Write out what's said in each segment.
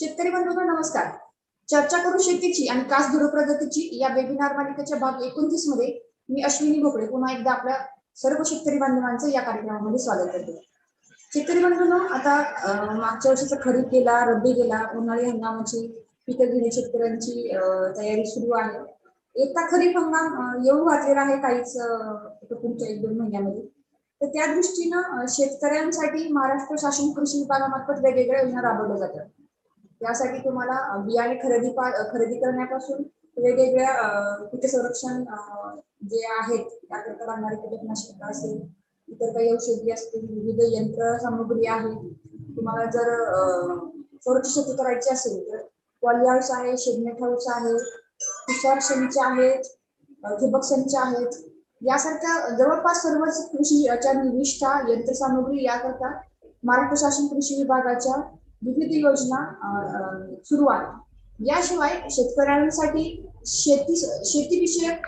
शेतकरी बंधूंनो नमस्कार. चर्चा करू शेतीची आणि कास धरू प्रगतीची या वेबिनार मालिकेच्या भाग 29 मध्ये मी अश्विनी भोपळे पुन्हा एकदा आपल्या सर्व शेतकरी बांधवांचं या कार्यक्रमामध्ये स्वागत करते. शेतकरी बंधूंनो, आता मागच्या वर्षीचा खरीप गेला, रब्बी गेला, उन्हाळी हंगामाची पिकं घेणे शेतकऱ्यांची तयारी सुरू आहे. एकदा खरीप हंगाम येऊन वाटलेला आहे काहीच पुढच्या 1-2 महिन्यामध्ये. तर त्या दृष्टीनं शेतकऱ्यांसाठी महाराष्ट्र शासन कृषी विभागामार्फत वेगवेगळ्या योजना राबवल्या जातात. त्यासाठी तुम्हाला बियाणे खरेदी करण्यापासून वेगवेगळ्या कीटक संरक्षण जे आहेत त्याकरता लागणारे कीटकनाशक असेल, इतर काही औषधी असतील, विविध यंत्र सामुग्री आहे. तुम्हाला जर संरक्षित शेती करायची असेल तर पॉलीहाऊस आहे, शेडनेट हाऊस आहे, तुषार संच आहेत, ठिबक संच आहेत. यासारख्या जवळपास सर्वच कृषीच्या निविष्ठा यंत्रसामुग्री याकरता महाराष्ट्र शासन कृषी विभागाच्या विविध योजना सुरू आहेत. याशिवाय शेतकऱ्यांसाठी शेतीविषयक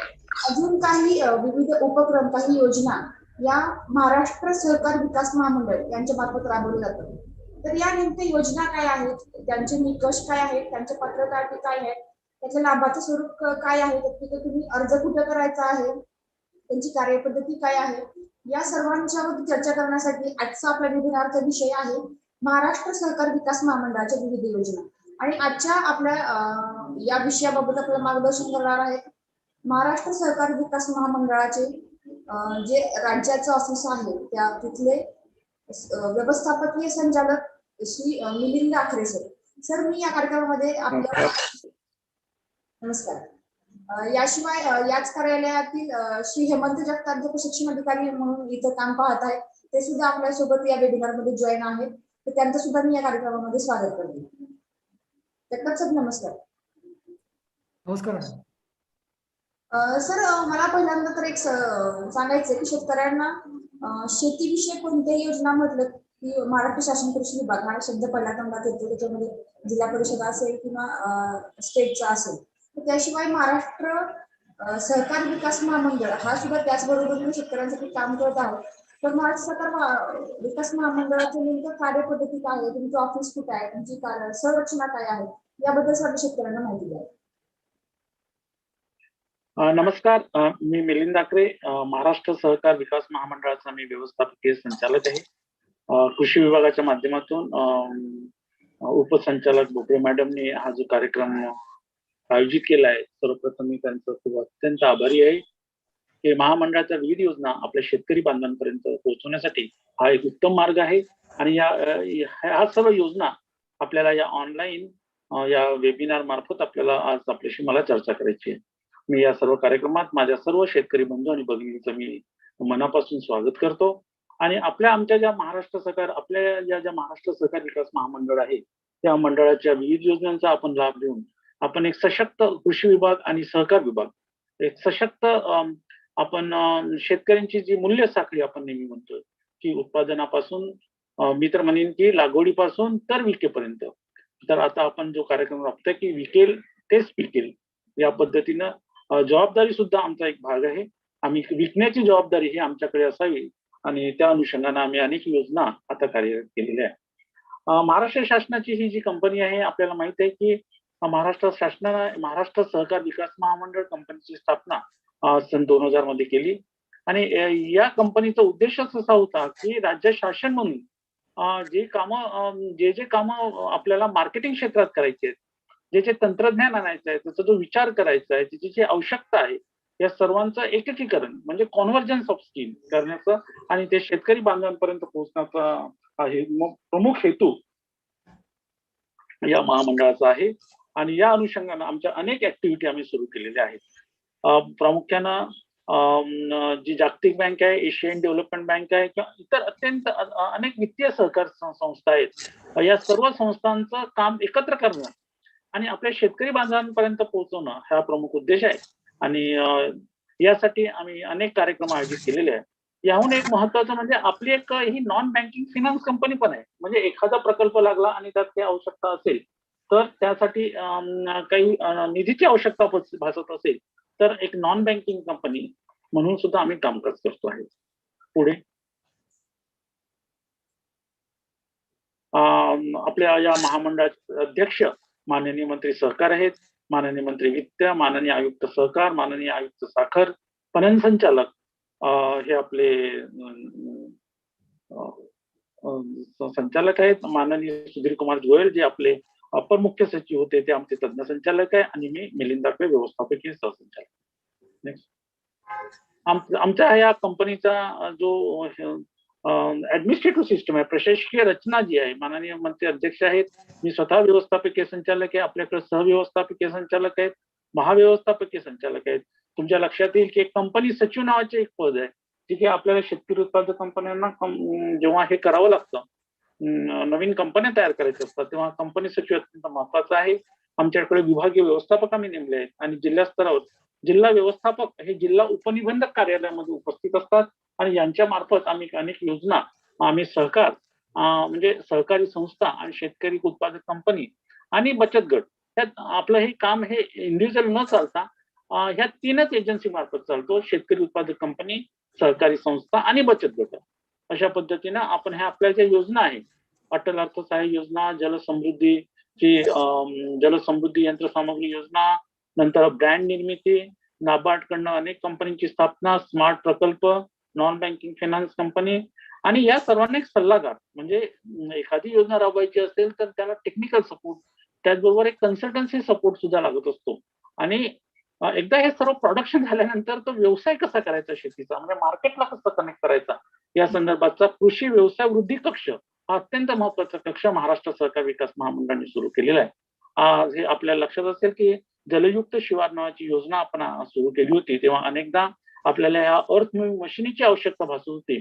अजून काही विविध उपक्रम, काही योजना या महाराष्ट्र सहकार विकास महामंडळ यांच्या मार्फत राबवल्या जातात. तर या नेमक्या योजना काय आहेत, त्यांचे निकष काय आहेत, त्यांच्या पात्रता अटी काय आहेत, त्याच्या लाभाचे स्वरूप काय आहे, तिथे तुम्ही अर्ज कुठे करायचा आहे, त्यांची कार्यपद्धती काय आहे, या सर्वांच्यावर चर्चा करण्यासाठी आजचा आपला वेबिनारचा विषय आहे महाराष्ट्र सहकार विकास महामंडळाच्या विविध योजना. आणि आजच्या आपल्या या विषयाबाबत आपलं मार्गदर्शन करणार आहेत महाराष्ट्र सहकार विकास महामंडळाचे जे राज्याचं ऑफिस आहे त्या तिथले व्यवस्थापकीय संचालक श्री मिलिंद आखरे सर. सर, मी या कार्यक्रमामध्ये आपल्या नमस्कार. याशिवाय याच कार्यालयातील श्री हेमंत जगताप जे प्रशिक्षण अधिकारी म्हणून इथं काम पाहत आहेत, ते सुद्धा आपल्यासोबत या वेबिनारमध्ये जॉईन आहेत. तर त्यांचं सुद्धा मी या कार्यक्रमामध्ये स्वागत करते. जगताप सर, नमस्कार. नमस्कार सर, मला पहिल्यांदा तर एक सांगायचं की शेतकऱ्यांना शेतीविषयी कोणत्याही योजना म्हटलं की महाराष्ट्र शासन कृषी विभाग हा शब्द पहिल्या तोंडात येतो. त्याच्यामध्ये जिल्हा परिषद असेल किंवा स्टेटचा असेल. त्याशिवाय महाराष्ट्र सहकार विकास महामंडळ हा सुद्धा त्याचबरोबर शेतकऱ्यांसाठी काम करत आहोत. तर महाराष्ट्र सहकार विकास महामंडळाचं नेमकं कार्यपद्धती काय आहे, तुमचं ऑफिस कुठे आहे, तुमची संरचना काय आहे, याबद्दल सर्व शेतकऱ्यांना माहिती द्या. नमस्कार, मी मिलिंद आखरे, महाराष्ट्र सहकार विकास महामंडळाचा मी व्यवस्थापकीय संचालक आहे. कृषी विभागाच्या माध्यमातून उपसंचालक भोपळे मॅडमने हा जो कार्यक्रम आयोजित केला आहे, सर्वप्रथम मी त्यांचं खूप अत्यंत आभारी आहे की महामंडळाच्या विविध योजना आपल्या शेतकरी बांधवांपर्यंत पोहोचवण्यासाठी हा एक उत्तम मार्ग आहे. आणि ह्या सर्व योजना आपल्याला या ऑनलाईन या वेबिनार मार्फत आपल्याला आज आपल्याशी मला चर्चा करायची आहे. मी या सर्व कार्यक्रमात माझ्या सर्व शेतकरी बंधू आणि भगिनींचं मी मनापासून स्वागत करतो. आणि आमच्या ज्या महाराष्ट्र सहकार ज्या महाराष्ट्र सहकार विकास महामंडळ आहे त्या मंडळाच्या विविध योजनांचा आपण लाभ घेऊन आपण एक सशक्त कृषी विभाग आणि सहकार विभाग, एक सशक्त आपण शेतकऱ्यांची जी मूल्य साखळी आपण नेहमी म्हणतो की उत्पादनापासून मी तर म्हणेन की लागवडीपासून तर विकेपर्यंत, तर आता आपण जो कार्यक्रम राबतोय की विकेल तेच पिकेल या पद्धतीनं जबाबदारी सुद्धा आमचा एक भाग आहे. आम्ही विकण्याची जबाबदारी ही आमच्याकडे असावी आणि त्या अनुषंगाने आम्ही अनेक योजना आता कार्यरत केलेल्या आहे. महाराष्ट्र शासनाची ही जी कंपनी आहे, आपल्याला माहित आहे की महाराष्ट्र शासनाने महाराष्ट्र सहकार विकास महामंडळ कंपनीची स्थापना सन 2000 मध्ये केली. आणि या कंपनीचा उद्देशच असा होता की राज्य शासन म्हणून जे कामं आपल्याला मार्केटिंग क्षेत्रात करायचे आहेत, जे तंत्रज्ञान आणायचं आहे, त्याचा जो विचार करायचा आहे, त्याची जी आवश्यकता आहे, या सर्वांचं एकीकरण म्हणजे कॉन्व्हर्जन्स ऑफ स्किल करण्याचं आणि ते शेतकरी बांधवांपर्यंत पोहोचण्याचा आहे प्रमुख हेतू या महामंडळाचा आहे. आणि या अनुषंगाने आमच्या अनेक ऍक्टिव्हिटी आम्ही सुरू केलेल्या आहेत. प्रामुख्यानं जी जागतिक बँक आहे, एशियन डेव्हलपमेंट बँक आहे किंवा इतर अत्यंत अनेक वित्तीय सहकार संस्था आहेत, या सर्व संस्थांचं काम एकत्र करणं आणि आपल्या शेतकरी बांधवांपर्यंत पोहोचवणं हा प्रमुख उद्देश आहे. आणि यासाठी आम्ही अनेक कार्यक्रम आयोजित केलेले आहेत. याहून एक महत्वाचं म्हणजे आपली एक ही नॉन बँकिंग फिनान्स कंपनी पण आहे. म्हणजे एखादा प्रकल्प लागला आणि त्यात काही आवश्यकता असेल तर त्यासाठी काही निधीची आवश्यकता भासत असेल तर एक नॉन बँकिंग कंपनी म्हणून सुद्धा आम्ही कामकाज करतो आहे. पुढे आपल्या या महामंडळाचे अध्यक्ष माननीय मंत्री सहकार आहेत, माननीय मंत्री वित्त, माननीय आयुक्त सहकार, माननीय आयुक्त साखर, पणन संचालक हे आपले संचालक आहेत, माननीय सुधीर कुमार गोयल जे आपले अपर मुख्य सचिव होते ते आमचे तज्ञ संचालक आहे, आणि मी मिलिंद दाखवे व्यवस्थापकीय सहसंचालक. नेक्स्ट. आमच्या या कंपनीचा जो ऍडमिनिस्ट्रेटिव्ह सिस्टम आहे, प्रशासकीय रचना जी आहे, माननीय मंत्री अध्यक्ष आहेत, मी स्वतः व्यवस्थापकीय संचालक आहे, आपल्याकडे सहव्यवस्थापकीय संचालक आहेत, महाव्यवस्थापकीय संचालक आहेत. तुमच्या लक्षात येईल की एक कंपनी सचिव नावाचे एक पद आहे, जिथे आपल्याला शेतकरी उत्पादक कंपन्यांना जेव्हा हे करावं लागतं, नवीन कंपन्या तयार करायच्या असतात, तेव्हा कंपनी सचिव अत्यंत महत्वाचा आहे. आमच्याकडे विभागीय व्यवस्थापक आम्ही नेमले आहेत, आणि जिल्हा स्तरावर जिल्हा व्यवस्थापक हे जिल्हा उपनिबंधक कार्यालयामध्ये उपस्थित असतात, आणि यांच्या मार्फत आम्ही अनेक योजना, आम्ही सहकार म्हणजे सहकारी संस्था आणि शेतकरी उत्पादक कंपनी आणि बचत गट, त्यात आपलं हे काम हे इंडिव्हिज्युअल न चालता ह्या तीनच एजन्सी मार्फत चालतो: शेतकरी उत्पादक कंपनी, सहकारी संस्था आणि बचत गट. अशा पद्धतीनं आपण ह्या आपल्या ज्या योजना आहे, अटल अर्थसहाय्य योजना, जलसमृद्धी यंत्रसामग्री योजना, नंतर ब्रँड निर्मिती, नाबार्डकडनं अनेक कंपनीची स्थापना, स्मार्ट प्रकल्प, नॉन बँकिंग फायनान्स कंपनी, आणि या सर्वांना एक सल्लागार, म्हणजे एखादी योजना राबवायची असेल तर त्याला टेक्निकल सपोर्ट, त्याचबरोबर एक कन्सल्टन्सी सपोर्ट सुद्धा लागत असतो. आणि एकदा हे सर्व प्रोडक्शन झाल्यानंतर तो व्यवसाय कसा करायचा शेतीचा, म्हणजे मार्केटला कसं कनेक्ट करायचा, या संदर्भाचा कृषी व्यवसाय वृद्धी कक्ष हा अत्यंत महत्वाचा कक्ष महाराष्ट्र सहकार विकास महामंडळाने सुरू केलेला आहे. हे आपल्याला लक्षात असेल की जलयुक्त शिवार नावाची योजना आपण सुरू केली होती, तेव्हा अनेकदा आपल्याला या अर्थ मुव्हिंग मशिनीची आवश्यकता भासत होती.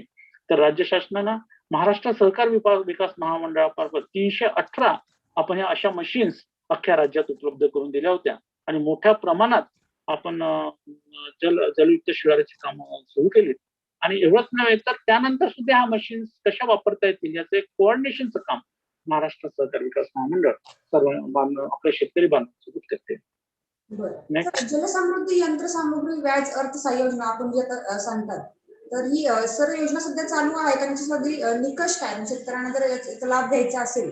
तर राज्य शासनानं महाराष्ट्र सहकार विकास महामंडळामार्फत 318 आपण ह्या अशा मशीन्स अख्ख्या राज्यात उपलब्ध करून दिल्या होत्या, आणि मोठ्या प्रमाणात आपण जलयुक्त शिवाराची कामं सुरू केलीत. आणि एवढंच नव्हे तर त्यानंतर सुद्धा ह्या मशीन्स कशा वापरता येतील याचं एक कोऑर्डिनेशनचं काम महाराष्ट्र सहकार विकास महामंडळ सर्व आपल्या शेतकरी बांधवांसोबत करते. जलसमृद्धी यंत्रसामुग्री व्याज अर्थसहाय्य योजना आपण जे आता सांगतात, तर ही सर्व योजना सध्या चालू आहे का? त्याच्यासाठी निकष काय, शेतकऱ्यांना जर याचा लाभ घ्यायचा असेल?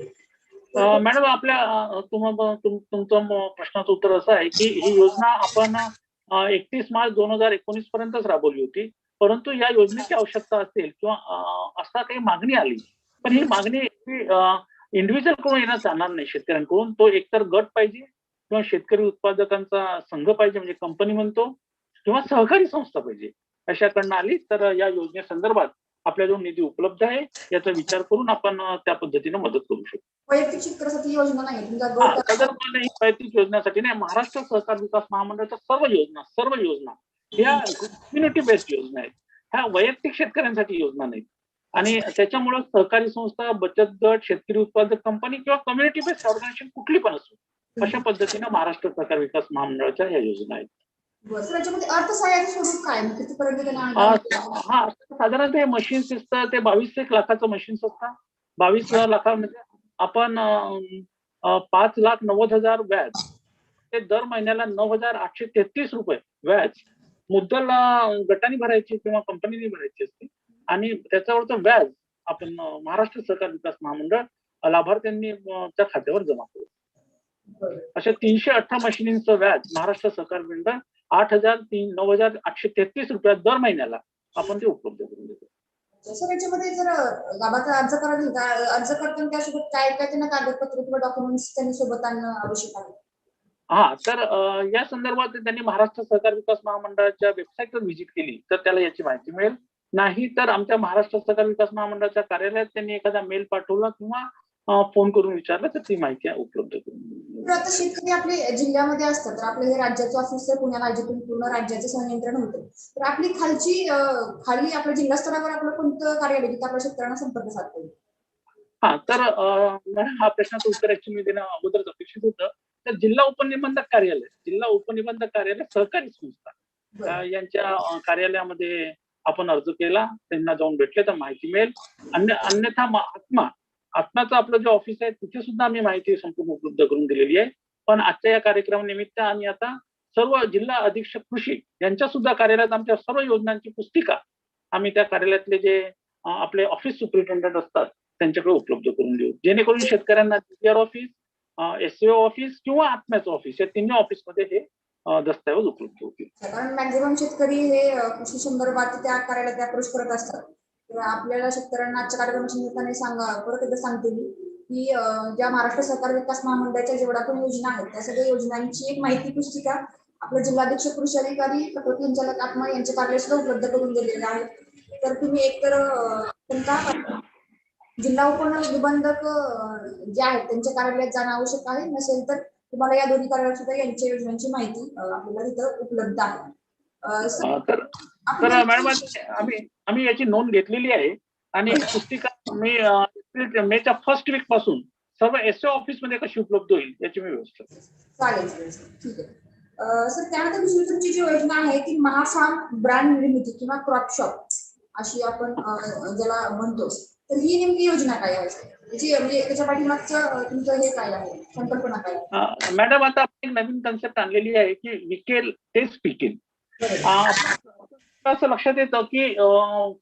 मॅडम, आपल्या तुमचं प्रश्नाचं उत्तर असं आहे की ही योजना आपण 31 मार्च 2019 पर्यंतच राबवली होती, परंतु या योजनेची आवश्यकता असेल किंवा असा काही मागणी आली, पण ही मागणी इंडिव्हिज्युअल कडून येणं चालणार नाही. शेतकऱ्यांकडून तो एकतर गट पाहिजे किंवा शेतकरी उत्पादकांचा संघ पाहिजे, म्हणजे कंपनी म्हणतो, किंवा सहकारी संस्था पाहिजे. अशाकडनं आली तर या योजनेसंदर्भात आपल्याजवळ निधी उपलब्ध आहे, याचा विचार करून आपण त्या पद्धतीने मदत करू शकतो. वैयक्तिक शेतकऱ्यासाठी योजना नाही, वैयक्तिक योजनेसाठी नाही. महाराष्ट्र सहकार विकास महामंडळाच्या सर्व योजना ह्या कम्युनिटी बेस्ड योजना आहेत, ह्या वैयक्तिक शेतकऱ्यांसाठी योजना नाहीत. आणि त्याच्यामुळे सहकारी संस्था, बचत गट, शेतकरी उत्पादक कंपनी किंवा कम्युनिटी बेस्ड ऑर्गनायझेशन कुठली पण असो, अशा पद्धतीने महाराष्ट्र सहकार विकास महामंडळाच्या या योजना आहेत. अर्थसहाय्याचं स्वरूप काय, कितीपर्यंत? हा, साधारणतः हे मशीन्स असतं ते 22 लाखाचं मशीन्स असतात. 22 लाखामध्ये आपण 5,90,000 व्याज, ते दर महिन्याला 9,833 रुपये व्याज मुद्दल गटाने भरायची किंवा कंपनीने भरायची असते, आणि त्याच्यावरचं व्याज आपण महाराष्ट्र सहकार विकास महामंडळ लाभार्थ्यांनी त्या खात्यावर जमा करू. अशा 318 मशीनींचं व्याज महाराष्ट्र सहकार मंडळ 9,833 रुपयात दर महिन्याला आपण ते उपलब्ध करून देतो. सर, याच्यामध्ये जर लाभार्थी अर्ज करताना त्यासोबत काय काय त्यांना कागदपत्र किंवा डॉक्युमेंट्स त्यांनी सोबत आणणं आवश्यक आहे? हा, तर या संदर्भात त्यांनी महाराष्ट्र सहकार विकास महामंडळाच्या वेबसाईटवर व्हिजिट केली तर त्याला याची माहिती मिळेल. नाही तर आमच्या महाराष्ट्र सहकार विकास महामंडळाच्या कार्यालयात त्यांनी एखादा मेल पाठवला किंवा फोन करून विचारलं तर ती माहिती उपलब्ध करून. आता शेतकरी आपल्या जिल्ह्यामध्ये असतात, तर आपलं हे राज्याचं ऑफिस आहे पुण्याला, जिथून पूर्ण राज्याचं संनियंत्रण होतं, तर आपली खाली आपल्या जिल्हा स्तरावर आपलं कोणतं कार्यालय तिथे आपल्या शेतकऱ्यांना संपर्क साधता येईल? हा, तर हा प्रश्नाचं उत्तर ऍक्च्युअली देणं अगोदरच अपेक्षित होतं. तर जिल्हा उपनिबंधक कार्यालय सहकारी संस्था यांच्या कार्यालयामध्ये आपण अर्ज केला, त्यांना जाऊन भेटले तर माहिती मिळेल. अन्यथा आत्माचं आपलं जे ऑफिस आहे तिथे सुद्धा आम्ही माहिती संपूर्ण उपलब्ध करून दिलेली आहे. पण आजच्या या कार्यक्रमानिमित्त आणि आता सर्व जिल्हा अधीक्षक कृषी यांच्या सुद्धा कार्यालयात आमच्या सर्व योजनांची पुस्तिका आम्ही त्या कार्यालयातले जे आपले ऑफिस सुपरिटेंडंट असतात त्यांच्याकडे उपलब्ध करून देऊ, जेणेकरून शेतकऱ्यांना DPR ऑफिस, SCO ऑफिस किंवा आत्म्याचं ऑफिस या तिन्ही ऑफिसमध्ये हे दस्तऐवज उपलब्ध होतील. कारण मॅक्झिमम शेतकरी हे कृषी संदर्भात त्या कार्यालयात अप्रोच करत असतात. तर आपल्याला शेतकऱ्यांना आजच्या कार्यक्रमाच्या निमित्ताने परत एकदा सांगते मी की ज्या महाराष्ट्र सहकारी विकास महामंडळाच्या जेवढ्या पण योजना आहेत त्या सगळ्या योजनांची एक माहिती पुस्तिका आपल्या जिल्हाध्यक्ष कृषी अधिकारी प्रकृती संचालक आत्मा यांच्या कार्यालय सुद्धा उपलब्ध करून दिलेले आहे. तर तुम्ही एकतर जिल्हा उपनिबंधक जे आहेत त्यांच्या कार्यालयात जाणं आवश्यक आहे, नसेल तर तुम्हाला या दोन्ही कार्यालयात सुद्धा यांच्या योजनांची माहिती आपल्याला तिथं उपलब्ध आहे. तर मॅडम आम्ही याची नोंद घेतलेली आहे आणि पुस्तिका मी मेच्या फर्स्ट वीक पासून सर्व SO ऑफिस मध्ये कशी उपलब्ध होईल याची मी व्यवस्था चालेल, ठीक आहे. सर त्यानंतर दुसरी तुमची जी योजना आहे ती महाफार्म ब्रँड निर्मिती किंवा क्रॉप शॉप अशी आपण ज्याला म्हणतो, तर ही नेमकी योजना काय आहे? म्हणजे त्याच्या पाठीमागचं तुमचं हे काय आहे, संकल्पना काय आहे? मॅडम आता आपण एक नवीन कन्सेप्ट आणलेली आहे की विकेल तेच पिकेल. असं लक्षात येतं की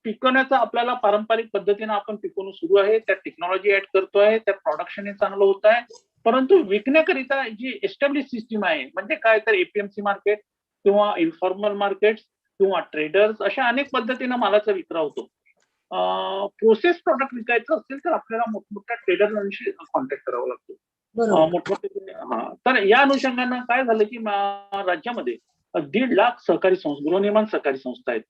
पिकवण्याचं आपल्याला पारंपरिक पद्धतीने आपण पिकवणं सुरू आहे, त्यात टेक्नॉलॉजी ऍड करतोय, त्यात प्रोडक्शन हे चांगलं होत आहे, परंतु विकण्याकरिता जी एस्टॅब्लिश सिस्टीम आहे म्हणजे काय तर APMC मार्केट किंवा इन्फॉर्मल मार्केट किंवा ट्रेडर्स अशा अनेक पद्धतीनं मालाचा विक्रा होतो. प्रोसेस प्रॉडक्ट विकायचं असेल तर आपल्याला मोठमोठ्या ट्रेडरांशी कॉन्टॅक्ट करावा लागतो. मोठमोठे तर या अनुषंगानं काय झालं की राज्यामध्ये 1.5 लाख सहकारी संस्था, गृहनिर्माण सहकारी संस्था आहेत.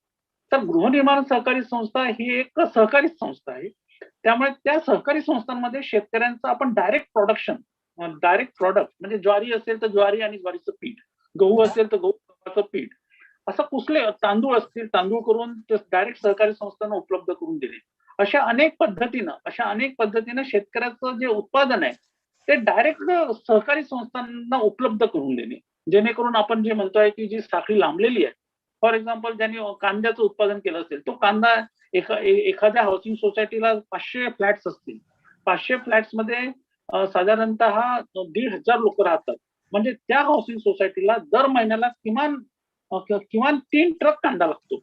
तर गृहनिर्माण सहकारी संस्था ही एक सहकारी संस्था आहे, त्यामुळे त्या सहकारी संस्थांमध्ये शेतकऱ्यांचं आपण डायरेक्ट प्रॉडक्ट म्हणजे ज्वारी असेल तर ज्वारी आणि ज्वारीचं पीठ, गहू असेल तर गव्हाचं पीठ, असं कुठले तांदूळ असतील तांदूळ करून डायरेक्ट सहकारी संस्थांना उपलब्ध करून दिले. अशा अनेक पद्धतीनं शेतकऱ्याचं जे उत्पादन आहे ते डायरेक्ट सहकारी संस्थांना उपलब्ध करून देणे, जेणेकरून आपण जे म्हणतोय की जी साखळी लांबलेली आहे, फॉर एक्झाम्पल ज्यांनी कांद्याचं उत्पादन केलं असेल तो कांदा एखाद्या हाऊसिंग सोसायटीला 500 फ्लॅट्स असतील, 500 फ्लॅट्स मध्ये साधारणतः 1,500 लोक राहतात, म्हणजे त्या हाऊसिंग सोसायटीला दर महिन्याला किमान 3 ट्रक कांदा लागतो.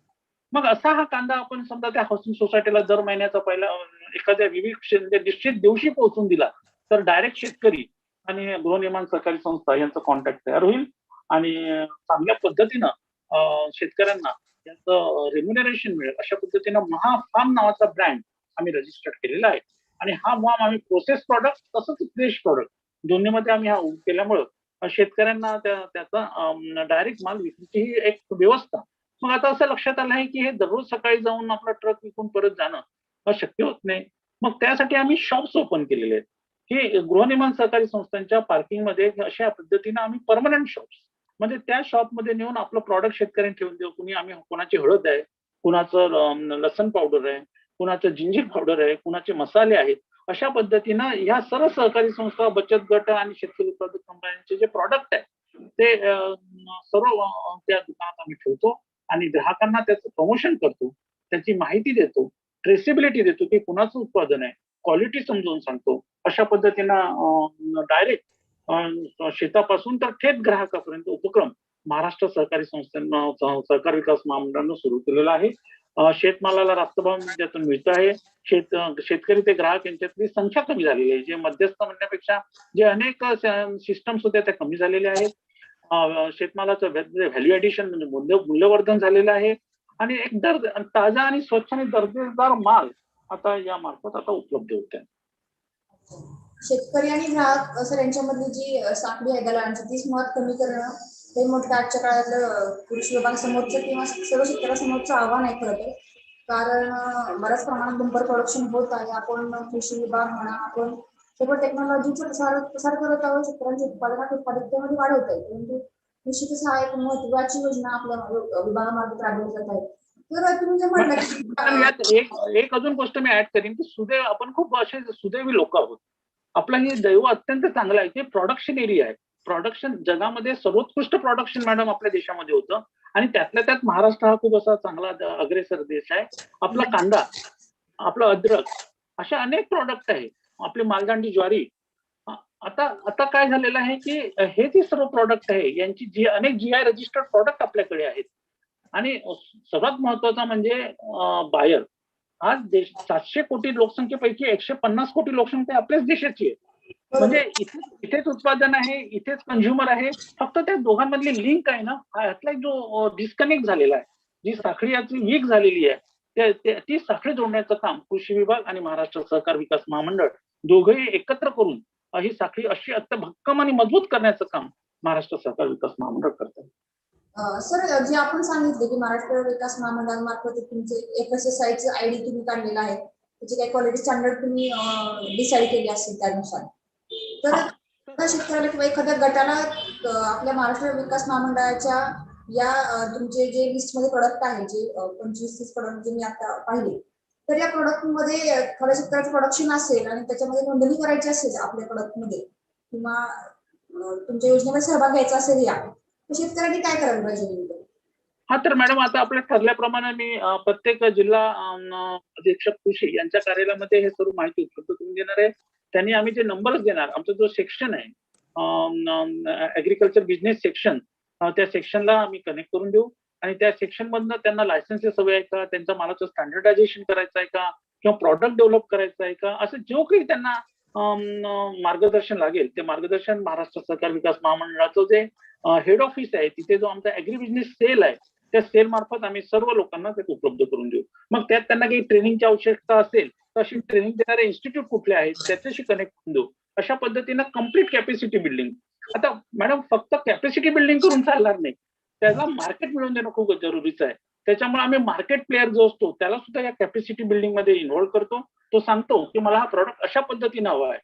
मग असा हा कांदा आपण समजा त्या हाऊसिंग सोसायटीला दर महिन्याचा पहिला एखाद्या निश्चित दिवशी पोहोचून दिला तर डायरेक्ट शेतकरी आणि गृहनिर्माण सहकारी संस्था यांचा कॉन्टॅक्ट तयार होईल आणि चांगल्या पद्धतीनं शेतकऱ्यांना त्याचं रेम्युनरेशन मिळेल. अशा पद्धतीनं महाफार्म नावाचा ब्रँड आम्ही रजिस्टर्ड केलेला आहे आणि हा फॉर्म आम्ही प्रोसेस प्रॉडक्ट तसंच फ्रेश प्रॉडक्ट दोन्हीमध्ये आम्ही हा केल्यामुळं शेतकऱ्यांना त्याचा डायरेक्ट माल विक्रीची ही एक व्यवस्था. मग आता असं लक्षात आलं आहे की हे दररोज सकाळी जाऊन आपला ट्रक विकून परत जाणं शक्य होत नाही, मग त्यासाठी आम्ही शॉप्स ओपन केलेले आहेत की गृहनिर्माण सहकारी संस्थांच्या पार्किंगमध्ये अशा पद्धतीनं आम्ही परमनंट शॉप्स म्हणजे त्या शॉपमध्ये नेऊन आपलं प्रॉडक्ट शेतकऱ्यांनी ठेवून देऊ. कुणाची हळद आहे, कुणाचं लसण पावडर आहे, कुणाचं जिंजीर पावडर आहे, कुणाचे मसाले आहेत, अशा पद्धतीनं ह्या सर्व सहकारी संस्था, बचत गट आणि शेतकरी उत्पादक कंपन्यांचे जे प्रॉडक्ट आहे ते सर्व त्या दुकानात आम्ही ठेवतो आणि ग्राहकांना त्याचं प्रमोशन करतो, त्याची माहिती देतो, ट्रेसेबिलिटी देतो की कुणाचं उत्पादन आहे, क्वालिटी समजावून सांगतो. अशा पद्धतीनं डायरेक्ट शेतापासून तर थेट ग्राहकापर्यंत उपक्रम महाराष्ट्र सहकारी संस्थांना सहकार विकास महामंडळानं सुरू केलेला आहे. शेतमालाला रास्त भाव त्यातून मिळत आहे. शेतकरी ते ग्राहक यांच्यातली संख्या कमी झालेली आहे, जे मध्यस्थ म्हणण्यापेक्षा जे अनेक सिस्टम्स होत्या त्या कमी झालेल्या आहेत. शेतमालाचं व्हॅल्यू ऍडिशन म्हणजे मूल्यवर्धन झालेलं आहे आणि एक ताजा आणि स्वच्छ आणि दर्जेदार माल आता या मार्फत आता उपलब्ध होत आहे. शेतकरी आणि ग्राहक सर यांच्यामधली जी साखळी आहे दलालांची ती मुळात कमी करणं हे मोठं आजच्या काळातलं कृषी विभागासमोरचं किंवा सर्व शेतकऱ्यासमोरचं आव्हान आहे खरं तर. कारण बऱ्याच प्रमाणात बंपर प्रोडक्शन होत आहे. आपण कृषी विभाग म्हणा, आपण सर्व टेक्नॉलॉजीचा प्रसार करत आहोत, शेतकऱ्यांच्या उत्पादकतेमध्ये वाढवत आहे, परंतु कृषीचं हा एक महत्वाची योजना आपल्या विभागामार्फत राबवली जात आहे. तर तुम्ही जे म्हटलं यात एक अजून गोष्ट मी ऍड करीन की सुदैव आपण खूप असे सुदैवी लोक आहोत. आपला हे दैव अत्यंत चांगलं आहे की प्रोडक्शन एरिया आहे. प्रोडक्शन जगामध्ये सर्वोत्कृष्ट प्रोडक्शन मॅडम आपल्या देशामध्ये होतं आणि त्यातल्या त्यात महाराष्ट्र हा खूप असा चांगला अग्रेसर देश आहे. आपला कांदा, आपला अद्रक, अशा अनेक प्रोडक्ट आहे, आपली मालदांडी ज्वारी. आता काय झालेलं आहे की हे जे सर्व प्रोडक्ट आहे यांची अनेक GI रजिस्टर्ड प्रोडक्ट आपल्याकडे आहेत आणि सर्वात महत्वाचा म्हणजे बायर आज 700 कोटी लोकसंख्येपैकी 150 कोटी लोकसंख्या आपल्याच देशाची आहे. म्हणजे इथेच उत्पादन आहे, इथेच कंझ्युमर आहे. फक्त त्या दोघांमधली लिंक आहे ना, ह्यातला जो डिस्कनेक्ट झालेला आहे, जी साखळी याची वीक झालेली आहे, ती साखळी जोडण्याचं काम कृषी विभाग आणि महाराष्ट्र सहकार विकास महामंडळ दोघंही एकत्र करून ही साखळी अशी भक्कम आणि मजबूत करण्याचं काम महाराष्ट्र सहकार विकास महामंडळ करतात. सर, जे आपण सांगितले की महाराष्ट्र विकास महामंडळामार्फत तुमचे FSSAI चं आयडी तुम्ही काढलेला आहे, त्याचे काही क्वालिटी स्टँडर्ड तुम्ही डिसाईड केले असतील त्यानुसार. तर एखाद्या शेतकऱ्याला किंवा एखाद्या गटाला आपल्या महाराष्ट्र विकास महामंडळाच्या या तुमचे जे लिस्टमध्ये प्रोडक्ट आहे, जे 25-30 प्रोडक्ट जे मी आता पाहिले, तर या प्रोडक्टमध्ये एखाद्या शेतकऱ्याचं प्रोडक्शन असेल आणि त्याच्यामध्ये नोंदणी करायची असेल आपल्या प्रोडक्टमध्ये किंवा तुमच्या योजनेमध्ये सहभाग घ्यायचा असेल या, तर शेतकऱ्यांनी काय करायला पाहिजे? हा, तर मॅडम आता आपल्या ठरल्याप्रमाणे मी प्रत्येक जिल्हा अधीक्षक कृषी यांच्या कार्यालयामध्ये हे सर्व माहिती उपलब्ध करून देणार आहे. त्यांनी आम्ही जे नंबर्स देणार, आमचा जो सेक्शन आहे ऍग्रिकल्चर बिझनेस सेक्शन, त्या सेक्शनला आम्ही कनेक्ट करून देऊ आणि त्या सेक्शन मधनं त्यांना लायसन्सेस हवे आहे का, त्यांच्या मालाचं स्टँडर्डायझेशन करायचं आहे का, किंवा प्रॉडक्ट डेव्हलप करायचं आहे का, असं जो काही त्यांना मार्गदर्शन लागेल ते मार्गदर्शन महाराष्ट्र सहकार विकास महामंडळाचं जे हेड ऑफिस आहे, तिथे जो आमचा ऍग्री बिझनेस सेल आहे, त्या सेल मार्फत आम्ही सर्व लोकांना ते उपलब्ध करून देऊ. मग त्यात त्यांना काही ट्रेनिंगची आवश्यकता असेल तर अशी ट्रेनिंग देणारे इन्स्टिट्यूट कुठले आहेत त्याच्याशी कनेक्ट करून देऊ. अशा पद्धतीनं कम्प्लीट कॅपॅसिटी बिल्डिंग. आता मॅडम फक्त कॅपॅसिटी बिल्डिंग करून चालणार नाही, त्याला मार्केट मिळवून देणं खूप जरुरीचं आहे. त्याच्यामुळे आम्ही मार्केट प्लेअर जो असतो त्याला सुद्धा या कॅपॅसिटी बिल्डिंग मध्ये इन्व्हॉल्व करतो. तो सांगतो की मला हा प्रॉडक्ट अशा पद्धतीने हवा आहे.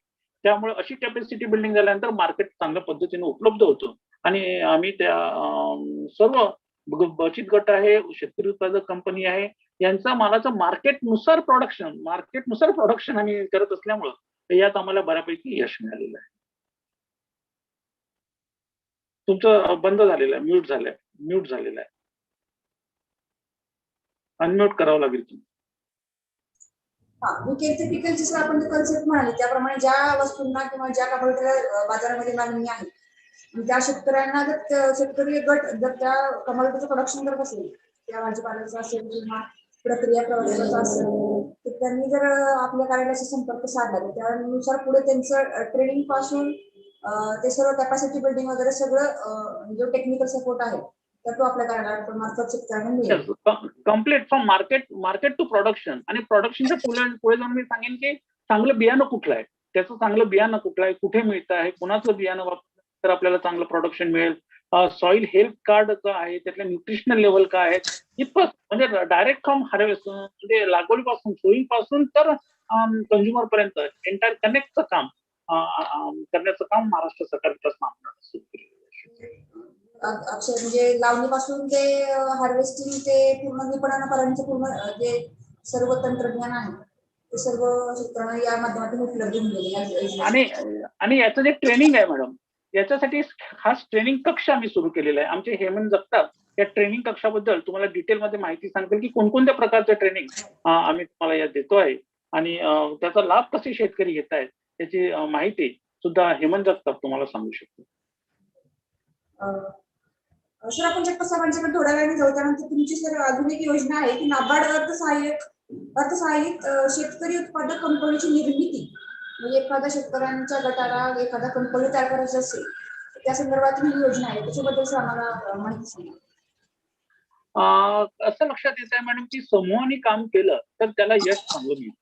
त्यामुळे अशी कॅपॅसिटी बिल्डिंग झाल्यानंतर मार्केट चांगल्या पद्धतीने उपलब्ध होतं आणि आम्ही त्या सर्व बचत गट आहे, शेतकरी उत्पादक कंपनी आहे, यांचा मालाचं मार्केटनुसार प्रोडक्शन आम्ही करत असल्यामुळं यात आम्हाला बऱ्यापैकी यश मिळालेलं आहे. तुमचं बंद झालेलं आहे, म्यूट झालेलं आहे. अनम्यूट करावं लागेल तुम्ही. पिकलची जर आपण कन्सेप्ट म्हणाली त्याप्रमाणे ज्या वस्तूंना किंवा ज्या कमोडिटीला बाजारामध्ये मागणी आहे, त्या शेतकऱ्यांना जर शेतकरी गट जर त्या कमोडिटीचं प्रोडक्शन करत असेल, त्या भाजीपाल्याचं असेल किंवा प्रक्रिया प्रवर्गाचा असेल, तर त्यांनी जर आपल्या कार्यालयाशी संपर्क साधला तर त्यानुसार पुढे त्यांचं ट्रेनिंग पासून ते सर्व कॅपॅसिटी बिल्डिंग वगैरे सगळं जो टेक्निकल सपोर्ट आहे तर तो आपल्या कार्यालयामार्फत शेतकऱ्यांना मिळेल. Complete from market to production. आणि प्रोडक्शनच्या पुढे जाऊन मी सांगेन की चांगलं बियाणं कुठलं आहे, त्याचं चांगलं बियाणं कुठलं आहे, कुठे मिळतं आहे, कुणाचं बियाणं वापरलं तर आपल्याला चांगलं प्रोडक्शन मिळेल, सॉइल हेल्थ कार्ड काय आहे, त्यातल्या न्यूट्रिशनल लेवल काय आहे, इतकं म्हणजे डायरेक्ट फ्रॉम हार्वेस्ट म्हणजे लागवडीपासून सोईंग पासून तर कंझ्युमर पर्यंत एंटायर कनेक्टचं काम करण्याचं काम महाराष्ट्र सरकार विकास महामंडळाने सुरू केलेलं आहे. अक्षर म्हणजे लावणीपासून ते हार्वेस्टिंग ते पूर्ण विपणनापर्यंत पूर्ण जे सर्व तंत्रज्ञान आहे ते सर्व शेतकऱ्यांना या माध्यमातून उपलब्ध होईल. आणि याचं जे ट्रेनिंग आहे मॅडम, याच्यासाठी खास ट्रेनिंग कक्ष आम्ही सुरू केलेला आहे. आमचे हेमंत जगताप या ट्रेनिंग कक्षाबद्दल तुम्हाला डिटेलमध्ये माहिती सांगतील की कोणकोणत्या प्रकारचं ट्रेनिंग आम्ही तुम्हाला यात देतोय आणि त्याचा लाभ कसे शेतकरी घेत आहेत त्याची माहिती सुद्धा हेमंत जगताप तुम्हाला सांगू शकतो. सर, आपण साहेबांच्याकडे थोड्या वेळाने जाऊ. त्यानंतर तुमची सर अजून एक योजना आहे की नाबार्ड अर्थसहाय्यित शेतकरी उत्पादक कंपनीची निर्मिती, म्हणजे एखाद्या शेतकऱ्यांच्या गटाला एखादा कंपनी तयार करायची असेल त्या संदर्भात ही योजना आहे, त्याच्याबद्दल आम्हाला माहिती सांगा. असं लक्षात येत आहे मॅडम की समूहाने काम केलं तर त्याला यश चांगलं मिळतं.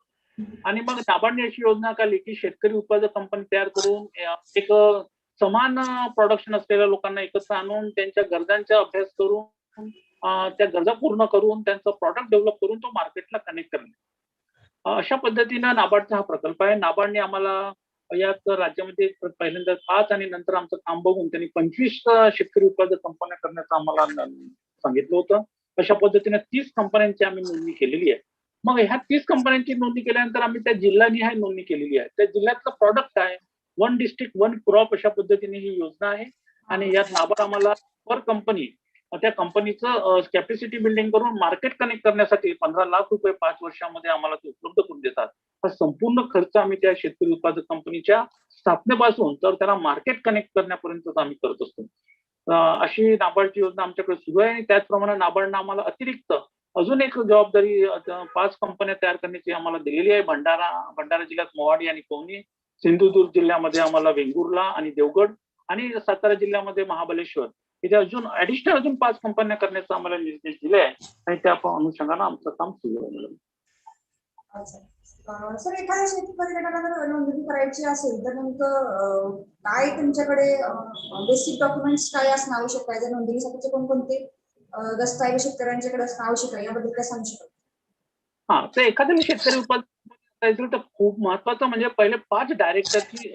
आणि मग नाबार्डने अशी योजना काढली की शेतकरी उत्पादक कंपनी तयार करून एक समान प्रोडक्शन असलेल्या लोकांना एकत्र आणून त्यांच्या गरजांचा अभ्यास करून त्या गरजा पूर्ण करून त्यांचं प्रॉडक्ट डेव्हलप करून तो मार्केटला कनेक्ट करणे, अशा पद्धतीनं नाबार्डचा हा प्रकल्प आहे. नाबार्डने आम्हाला यात राज्यामध्ये पहिल्यांदा 5 आणि नंतर आमचं काम बघून त्यांनी 25 शेतकरी उत्पादक कंपन्या करण्याचं आम्हाला सांगितलं होतं. अशा पद्धतीने 30 कंपन्यांची आम्ही नोंदणी केलेली आहे. मग ह्या 30 कंपन्यांची नोंदणी केल्यानंतर आम्ही त्या जिल्हानिहाय नोंदणी केलेली आहे. त्या जिल्ह्यातलं प्रॉडक्ट आहे, 1 डिस्ट्रिक्ट 1 क्रॉप अशा पद्धतीने ही योजना आहे. आणि यात नाबार्ड आम्हाला पर कंपनी त्या कंपनीचं कॅपॅसिटी बिल्डिंग करून मार्केट कनेक्ट करण्यासाठी 15 लाख रुपये 5 वर्षामध्ये आम्हाला ते उपलब्ध करून देतात. हा संपूर्ण खर्च आम्ही त्या शेतकरी उत्पादक कंपनीच्या स्थापनेपासून तर त्याला मार्केट कनेक्ट करण्यापर्यंत आम्ही करत असतो. अशी नाबार्डची योजना आमच्याकडे सुरू आहे. त्याचप्रमाणे नाबार्डनं आम्हाला अतिरिक्त अजून एक जबाबदारी 5 कंपन्या तयार करण्याची आम्हाला दिलेली आहे. भंडारा जिल्ह्यात मोहाडी आणि पवनी, सिंधुदुर्ग जिल्ह्यामध्ये आम्हाला वेंगुर्ला आणि देवगड आणि सातारा जिल्ह्यामध्ये महाबळेश्वर इथे अजून 5 कंपन्या करण्याचा आम्हाला निर्देश दिले आहे आणि त्या अनुषंगाने आमचं काम सुरू आहे. अच्छा सर, एखाद्या शेती परिगटाला जर नोंदणी करायची असेल तर नेमकं काय तुमच्याकडे बेसिक डॉक्युमेंट्स काय असणं आवश्यक आहे? जर नोंदणीसाठीचे कोणकोणते दस्तऐवज शेतकऱ्यांच्याकडे असणं आवश्यक आहे याबद्दल काय सांगू शकाल? हा, तर एखाद्याला शेतकरी उत्पादन तर खूप महत्वाचं म्हणजे पहिले 5 डायरेक्टरची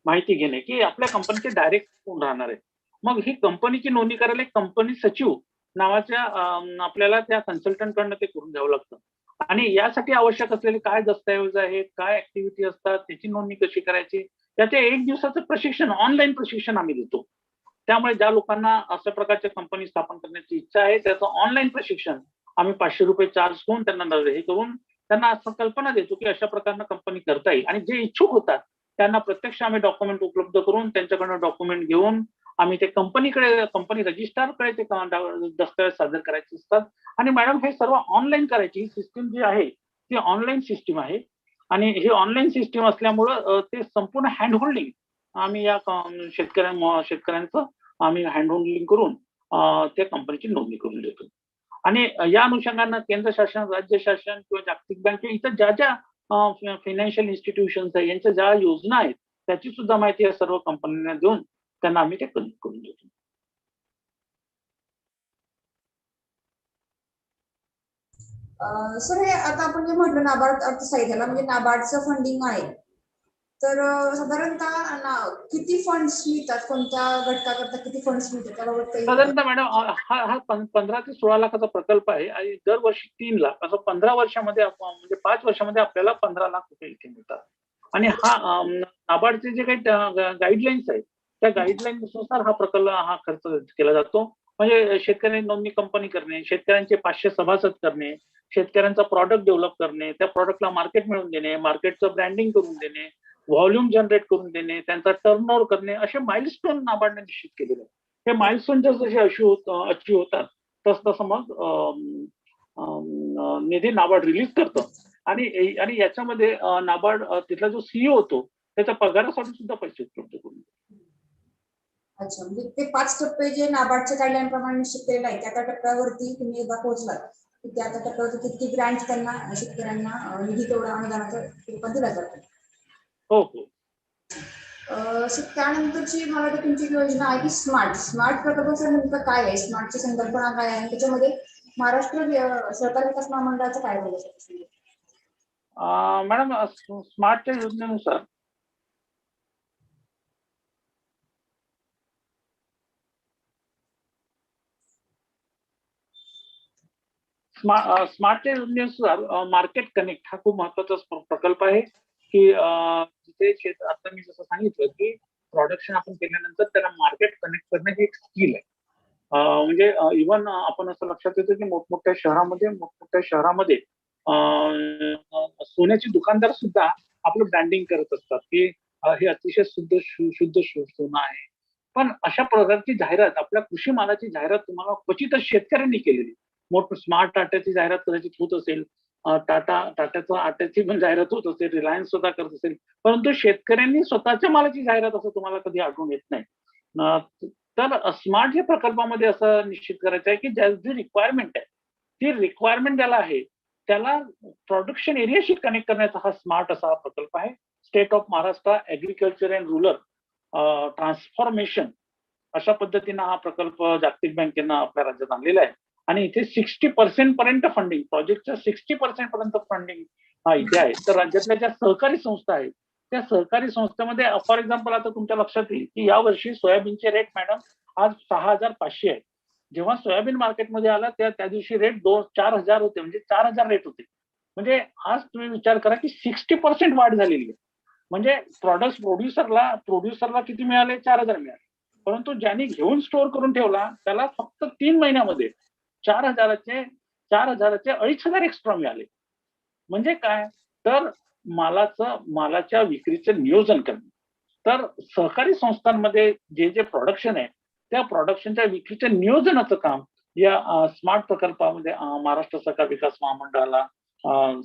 माहिती घेणे की आपल्या कंपनीचे डायरेक्ट कोण राहणार आहे. मग ही कंपनीची नोंदणी करायला एक कंपनी सचिव नावाच्या आपल्याला त्या कन्सल्टंट कडनं ते करून घ्यावं लागतं. आणि यासाठी आवश्यक असलेले काय दस्तऐवज आहेत, काय ऍक्टिव्हिटी असतात, त्याची नोंदणी कशी करायची, त्याचे 1 दिवसाचं प्रशिक्षण, ऑनलाईन प्रशिक्षण आम्ही देतो. त्यामुळे ज्या लोकांना अशा प्रकारच्या कंपनी स्थापन करण्याची इच्छा आहे त्याचं ऑनलाईन प्रशिक्षण आम्ही ₹500 चार्ज करून त्यांना हे करून त्यांना असं कल्पना देतो की अशा प्रकारनं कंपनी करता येईल. आणि जे इच्छुक होतात त्यांना प्रत्यक्ष आम्ही डॉक्युमेंट उपलब्ध करून त्यांच्याकडनं डॉक्युमेंट घेऊन आम्ही ते कंपनी रजिस्ट्रारकडे ते दस्तऐवज सादर करायचे असतात. आणि मॅडम हे सर्व ऑनलाईन करायची ही सिस्टीम जी आहे ती ऑनलाईन सिस्टीम आहे. आणि ही ऑनलाईन सिस्टीम असल्यामुळं ते संपूर्ण हँड होल्डिंग आम्ही या शेतकऱ्यांचं आम्ही हँड होल्डिंग करून त्या कंपनीची नोंदणी करून देतो. आणि या अनुषंगानं केंद्र शासन, राज्य शासन किंवा जागतिक बँक इथं ज्या फायनान्शियल इन्स्टिट्यूशन्स आहेत यांच्या ज्या योजना आहेत त्याची सुद्धा माहिती या सर्व कंपन्यांना देऊन त्यांना आम्ही ते कनेक्ट करून देतो. सर, हे आता आपण जे म्हटलं नाबार्ड अर्थसहाय्याला म्हणजे नाबार्डचं फंडिंग आहे, तर साधारणतः किती फंड्स मिळतात, कोणत्या घटकाकरता किती फंड्स मिळतात त्याबाबत काही? साधारणतः मॅडम हा 15 ते 16 लाखाचा प्रकल्प आहे आणि दरवर्षी 3 लाख असं 15 वर्षामध्ये म्हणजे 5 वर्षामध्ये आपल्याला 15 लाख रुपये इथे मिळतात. आणि हा नाबार्डचे जे काही गाईडलाईन्स आहेत त्या गाईडलाईन्स नुसार हा प्रकल्प हा खर्च केला जातो. म्हणजे शेतकऱ्यांनी नोंदणी कंपनी करणे, शेतकऱ्यांचे 500 सभासद करणे, शेतकऱ्यांचा प्रॉडक्ट डेव्हलप करणे, त्या प्रॉडक्टला मार्केट मिळवून देणे, मार्केटचं ब्रँडिंग करून देणे, व्हॉल्यूम जनरेट करून देणे, त्यांचा टर्नओव्हर करणे, असे माइलस्टोन नाबार्डने निश्चित केलेले आहेत. हे माइलस्टोन जसे अचीव होतात तसं मग निधी नाबार्ड रिलीज करतं. आणि याच्यामध्ये नाबार्ड तिथला जो सीईओ होतो त्याच्या पगारासाठी सुद्धा पैसे उपलब्ध करून देतो. अच्छा, म्हणजे ते 5 टप्पे जे नाबार्डच्या गाईडलाईन प्रमाणे निश्चित केलेले आहे त्या टप्प्यावरती तुम्ही एकदा पोहोचलात की त्या टप्प्यावरती किती ग्रँट त्यांना शेतकऱ्यांना निधी तेवढा अनुदानाचं रूपात दिला जातो. हो हो. त्यानंतरची मला वाटतं तुमची योजना आहे की स्मार्ट प्रकल्पाचं नेमकं काय आहे, स्मार्टची संकल्पना काय आहे, त्याच्यामध्ये महाराष्ट्र सहकारी विकास महामंडळाचं काय रोल आहे? मॅडम स्मार्टच्या योजनेनुसार स्मार्टच्या योजनेनुसार मार्केट कनेक्ट हा खूप महत्वाचा प्रकल्प आहे की जिथे आता मी जसं सांगितलं की प्रोडक्शन आपण केल्यानंतर त्याला मार्केट कनेक्ट करणे ही एक स्किल आहे. म्हणजे इव्हन आपण असं लक्षात येतं की मोठमोठ्या शहरामध्ये सोन्याचे दुकानदार सुद्धा आपलं ब्रँडिंग करत असतात की हे अतिशय शुद्ध सोनं आहे. पण अशा प्रकारची जाहिरात आपल्या कृषी मालाची जाहिरात तुम्हाला क्वचितच शेतकऱ्यांनी केलेली. स्मार्ट आट्याची जाहिरात कदाचित होत असेल, टाटाचं आट्याची पण जाहिरात होत असेल, रिलायन्स स्वतः करत असेल, परंतु शेतकऱ्यांनी स्वतःच्या मालाची जाहिरात असं तुम्हाला कधी आढळून येत नाही. तर स्मार्ट या प्रकल्पामध्ये असं निश्चित करायचं आहे की जी रिक्वायरमेंट आहे ती रिक्वायरमेंट ज्याला आहे त्याला प्रोडक्शन एरियाशी कनेक्ट करण्याचा हा स्मार्ट असा प्रकल्प आहे. State of Maharashtra agriculture and rural transformation अशा पद्धतीनं हा प्रकल्प जागतिक बँकेनं आपल्या राज्यात आणलेला आहे. आणि इथे 60% पर्यंत फंडिंग, प्रोजेक्टच्या 60% पर्यंत फंडिंग हा इथे आहे. तर राज्यातल्या ज्या सहकारी संस्था आहेत त्या सहकारी संस्थेमध्ये फॉर एक्झाम्पल आता तुमच्या लक्षात येईल की यावर्षी सोयाबीनचे रेट मॅडम आज 6,500 आहे. जेव्हा सोयाबीन मार्केटमध्ये आला त्या दिवशी रेट 4,000 होते, म्हणजे 4,000 रेट होते. म्हणजे आज तुम्ही विचार करा की 60% वाढ झालेली आहे. म्हणजे प्रोड्युसरला किती मिळाले? 4,000 मिळाले. परंतु ज्यांनी घेऊन स्टोअर करून ठेवला त्याला फक्त 3 महिन्यामध्ये 4,000चे 2,500 एक्स्ट्रा मिळाले. म्हणजे काय? तर मालाच्या विक्रीचं नियोजन करणे. तर सहकारी संस्थांमध्ये जे प्रोडक्शन आहे त्या प्रोडक्शनच्या विक्रीच्या नियोजनाचं काम या स्मार्ट प्रकल्पामध्ये महाराष्ट्र सहकार विकास महामंडळाला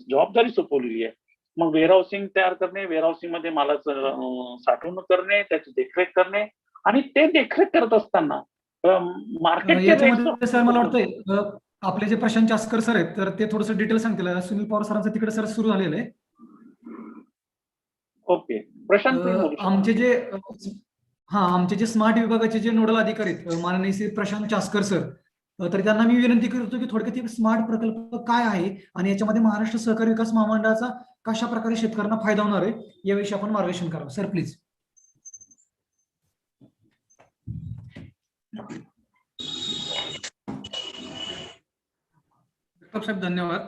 जबाबदारी सोपवलेली आहे. मग वेअरहाऊसिंग तयार करणे, वेअरहाऊसिंग मध्ये मालाचं साठवणूक करणे, त्याची देखरेख करणे आणि ते देखरेख करत असताना मार्केटचे याच्यामध्ये सर मला वाटतंय आपले जे प्रशांत चास्कर सर आहेत तर ते थोडंसं डिटेल सांगतील. सुनील पवार सरांचं तिकडे सर सुरू झालेलं आहे. ओके, प्रशांत तुम्ही बोलू शकता. आमचे जे स्मार्ट विभागाचे जे नोडल अधिकारी आहेत माननीय श्री प्रशांत चास्कर सर, तर त्यांना मी विनंती करतो की थोडक्यात स्मार्ट प्रकल्प काय आहे आणि याच्यामध्ये महाराष्ट्र सहकारी विकास महामंडळाचा कशा प्रकारे शेतकऱ्यांना फायदा होणार आहे याविषयी आपण मार्गदर्शन करावं. Sir please. साहेब धन्यवाद.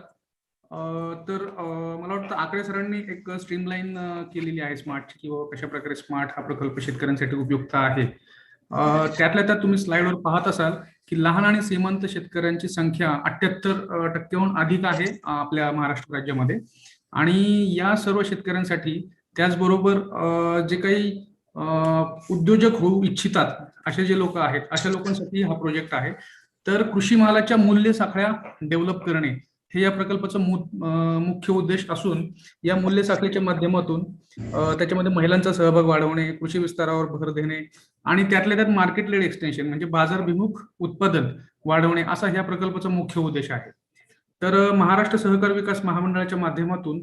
तर मला वाटतं आकडे सरांनी एक स्ट्रीमलाईन केलेली आहे स्मार्ट, किंवा कशा प्रकारे स्मार्ट हा प्रकल्प शेतकऱ्यांसाठी उपयुक्त आहे. त्यातल्या त्यात तुम्ही स्लाइडवर पाहत असाल की लहान आणि श्रीमंत शेतकऱ्यांची संख्या 78% अधिक आहे आपल्या महाराष्ट्र राज्यामध्ये. आणि या सर्व शेतकऱ्यांसाठी त्याचबरोबर जे काही उद्योजक होऊ इच्छितात असे जे लोक आहेत अशा लोकांसाठी हा प्रोजेक्ट आहे. तर कृषी मालाच्या मूल्य साखळ्या डेव्हलप करणे हे या प्रकल्पाचा मुख्य उद्देश असून या मूल्य साखळीच्या माध्यमातून त्याच्यामध्ये महिलांचा सहभाग वाढवणे, कृषी विस्तारावर भर देणे आणि त्यातल्या त्यात मार्केट लेड एक्सटेन्शन म्हणजे बाजारभिमुख उत्पादन वाढवणे असा ह्या प्रकल्पाचा मुख्य उद्देश आहे. तर महाराष्ट्र सहकार विकास महामंडळाच्या माध्यमातून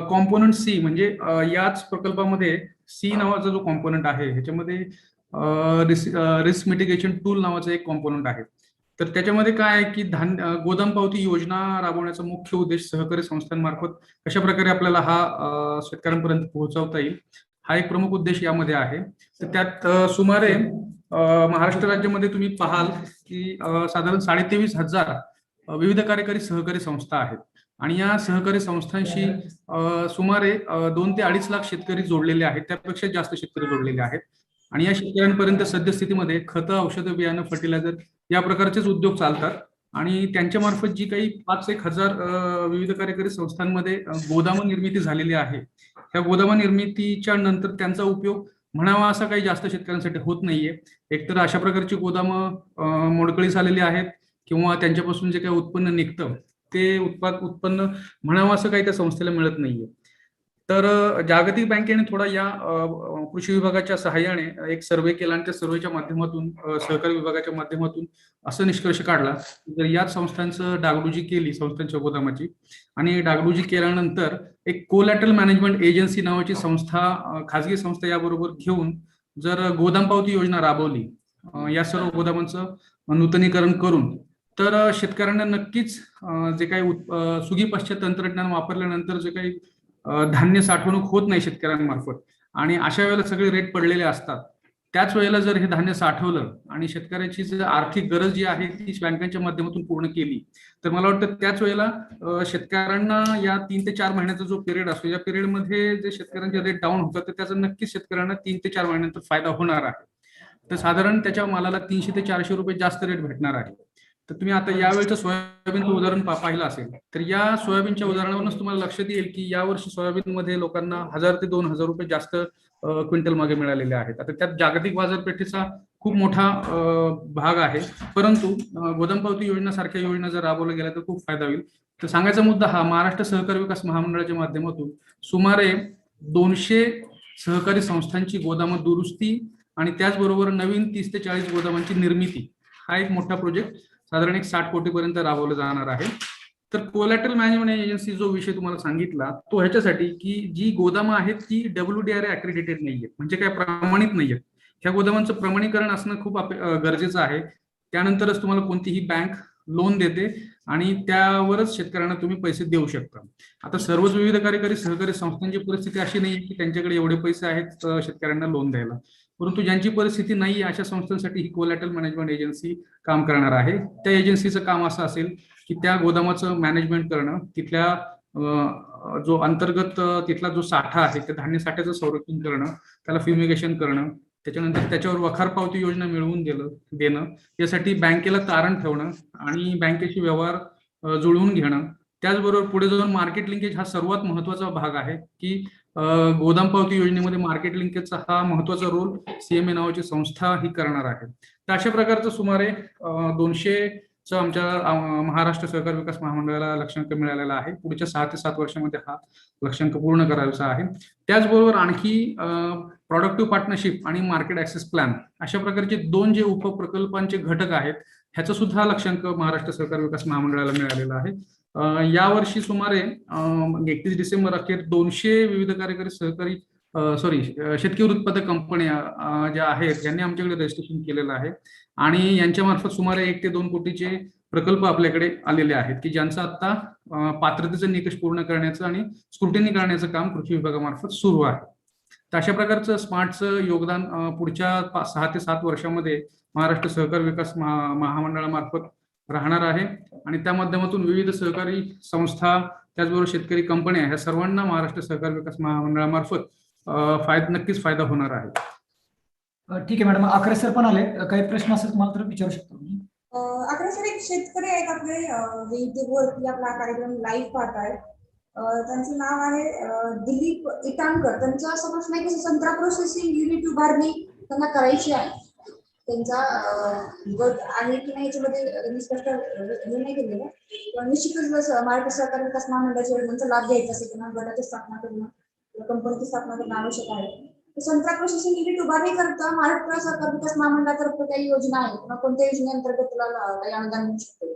कॉम्पोनंट सी म्हणजे याच प्रकल्पामध्ये सी नावाचा जो कॉम्पोनंट आहे ह्याच्यामध्ये रिस्क मिटिगेशन टूल नावाचा एक कॉम्पोनंट आहे. तर त्याच्यामध्ये काय आहे की गोदाम पावती योजना राबवण्याचा मुख्य उद्देश सहकारी संस्थांमार्फत कशा प्रकारे आपल्याला हा शेतकऱ्यांपर्यंत पोहोचवता येईल हा एक प्रमुख उद्देश यामध्ये आहे. तर त्यात सुमारे महाराष्ट्र राज्यामध्ये तुम्ही पाहाल की साधारण 23,500 विविध कार्यकारी सहकारी संस्था आहेत आणि या सहकारी संस्थांशी सुमारे 2 ते 2.5 लाख शेतकरी जोडलेले आहेत, त्यापेक्षा जास्त शेतकरी जोडलेले आहेत. आणि या शेतकऱ्यांपर्यंत सद्यस्थितीमध्ये खतं, औषधं, बियाणं, फर्टिलायझर या प्रकारचेच उद्योग चालतात. आणि त्यांच्या मार्फत जी काही 5-1 हजार विविध कार्यकारी संस्थांमध्ये गोदाम निर्मिती झालेली आहे त्या गोदाम निर्मितीच्या नंतर त्यांचा उपयोग म्हणावा असा काही जास्त शेतकऱ्यांसाठी होत नाहीये. एकतर अशा प्रकारची गोदामं मोडकळीस आलेली आहेत किंवा त्यांच्यापासून जे काही उत्पन्न निघतं ते उत्पन्न म्हणावं असं काही त्या संस्थेला मिळत नाहीये. तर जागतिक बँकेने थोडा या कृषी विभागाच्या सहाय्याने एक सर्वे केला आणि त्या सर्वेच्या माध्यमातून सहकारी विभागाच्या माध्यमातून असं निष्कर्ष काढला जर याच संस्थांचं डागडुजी केली संस्थांच्या गोदामाची आणि डागडुजी केल्यानंतर एक कोलॅटरल मॅनेजमेंट एजन्सी नावाची संस्था, खाजगी संस्था याबरोबर घेऊन जर गोदाम पावती योजना राबवली या सर्व गोदामांचं नूतनीकरण करून तर शेतकऱ्यांना नक्कीच जे काही सुगी पश्चात तंत्रज्ञान वापरल्यानंतर जे काही धान्य साठवणूक होत नाही शेतकऱ्यांमार्फत आणि अशा वेळेला सगळे रेट पडलेले असतात, त्याच वेळेला जर हे धान्य साठवलं आणि शेतकऱ्याची जर आर्थिक गरज जी आहे ती बँकांच्या माध्यमातून पूर्ण केली तर मला वाटतं त्याच वेळेला शेतकऱ्यांना या 3 ते 4 महिन्याचा जो पिरियड असतो या पिरियडमध्ये जे शेतकऱ्यांचे रेट डाऊन होतात तर त्याचा नक्कीच शेतकऱ्यांना 3 ते 4 महिन्याचा फायदा होणार आहे. तर साधारण त्याच्या मालाला 300 ते 400 रुपये जास्त रेट भेटणार आहे. तर तुम्ही आता यावेळेचं सोयाबीनचं उदाहरण पाहिलं असेल तर या सोयाबीनच्या उदाहरणावरूनच तुम्हाला लक्षात येईल की यावर्षी सोयाबीनमध्ये लोकांना 1000 ते 2000 रुपये जास्त क्विंटल मागे मिळालेले आहेत. आता त्यात जागतिक बाजारपेठेचा खूप मोठा भाग आहे, परंतु गोदाम पावती योजनेसारख्या योजना जर राबवल्या गेल्या तर खूप फायदा होईल. तर सांगायचा मुद्दा हा महाराष्ट्र सहकारी विकास महामंडळाच्या माध्यमातून सुमारे 200 सहकारी संस्थांची गोदामं दुरुस्ती आणि त्याचबरोबर नवीन 30 ते 40 गोदामांची निर्मिती हा एक मोठा प्रोजेक्ट साधारण 60 कोटीपर्यंत राबवलं जाणार आहे. तर कोलॅटरल मॅनेजमेंट एजन्सी जो विषय तुम्हाला सांगितला तो ह्याच्यासाठी की जी गोदामं आहेत ती WDRA अक्रेडिटेड नाहीये, म्हणजे काय प्रमाणित नाहीये. ह्या गोदामांचं प्रमाणीकरण असणं खूप गरजेचं आहे. त्यानंतरच तुम्हाला कोणतीही बँक लोन देते आणि त्यावरच शेतकऱ्यांना तुम्ही पैसे देऊ शकता. आता सर्वच विविध कार्यकारी सहकारी संस्थांची परिस्थिती अशी नाही की त्यांच्याकडे एवढे पैसे आहेत शेतकऱ्यांना लोन द्यायला, परंतु ज्यांची परिस्थिती नाही अशा संस्थांसाठी ही कोलॅटरल मॅनेजमेंट एजन्सी काम करणार आहे. त्या एजन्सीचं काम असं असेल की त्या गोदामाचं मॅनेजमेंट करणं, तिथल्या जो अंतर्गत तिथला जो साठा आहे त्या धान्य साठ्याचं संरक्षण करणं, त्याला फ्युमिगेशन करणं, त्याच्यानंतर त्याच्यावर वखार पावती योजना मिळवून देणं, यासाठी बँकेला तारण ठेवणं आणि बँकेशी व्यवहार जुळवून घेणं. त्याचबरोबर पुढे जाऊन मार्केट लिंकेज हा सर्वात महत्वाचा भाग आहे की गोदाम पावती योजनेमध्ये मार्केट लिंकेजचा हा महत्वाचा रोल CMA नावाची संस्था ही करणार आहे. तर अशा प्रकारचं सुमारे 200 आमच्या महाराष्ट्र सहकार विकास महामंडळाला लक्षांक मिळालेला आहे. पुढच्या 6 ते 7 वर्षामध्ये हा लक्षांक पूर्ण करायचा आहे. त्याचबरोबर आणखी प्रॉडक्टिव्ह पार्टनरशिप आणि मार्केट ऍक्सेस प्लॅन अशा प्रकारचे 2 जे उपप्रकल्पांचे घटक आहेत ह्याचा सुद्धा लक्षांक महाराष्ट्र सहकार विकास महामंडळाला मिळालेला आहे. यावर्षी सुमारे 31 डिसेंबर अखेर 200 विविध कार्यकारी सहकारी शेतकरी उत्पादक कंपन्या ज्या आहेत यांनी आमच्याकडे रजिस्ट्रेशन केलेलं आहे आणि यांच्या मार्फत सुमारे 1 ते 2 कोटीचे प्रकल्प आपल्याकडे आलेले आहेत की ज्यांचं आता पात्रतेचे निकष पूर्ण करण्याचं आणि स्क्रुटिनी करण्याचं काम कृषी विभागामार्फत सुरू आहे. तर अशा प्रकारचं स्मार्टचं योगदान पुढच्या 6 ते 7 वर्षामध्ये महाराष्ट्र सहकार विकास महामंडळामार्फत राहणार आहे आणि त्या माध्यमातून विविध सहकारी संस्था त्याचबरोबर शेतकरी कंपन्या ह्या सर्वांना महाराष्ट्र सहकार विकास महामंडळामार्फत नक्कीच फायदा होणार आहे. ठीक आहे मॅडम. आकरे सर पण आले. काही प्रश्न असेल तुम्हाला तर विचारू शकतो मी. आकडे सर, एक शेतकरी आहेत आपले युट्यूबवरती आपला कार्यक्रम लाईव्ह पाहत आहेत. त्यांचं नाव आहे दिलीप इटाणकर. त्यांचा असा प्रश्न आहे की संत्रा प्रोसेसिंग युनिट उभारणी त्यांना करायची आहे. त्यांचा गट आहे की नाही याच्यामध्ये त्यांनी स्पष्ट हे नाही केलेलं, पण निश्चितच महाराष्ट्र सहकार विकास महामंडळाच्या योजनांचा लाभ घ्यायचा असेल त्यांना गटाची स्थापना करणं, कंपनीची स्थापना करणं आवश्यक आहे. संत्रा प्रोसेसिंग युनिट उभारणी करता महाराष्ट्र सहकार विकास महामंडळातर्फे काही योजना आहेत किंवा कोणत्या योजनेअंतर्गत तुला काही अनुदान मिळू शकते?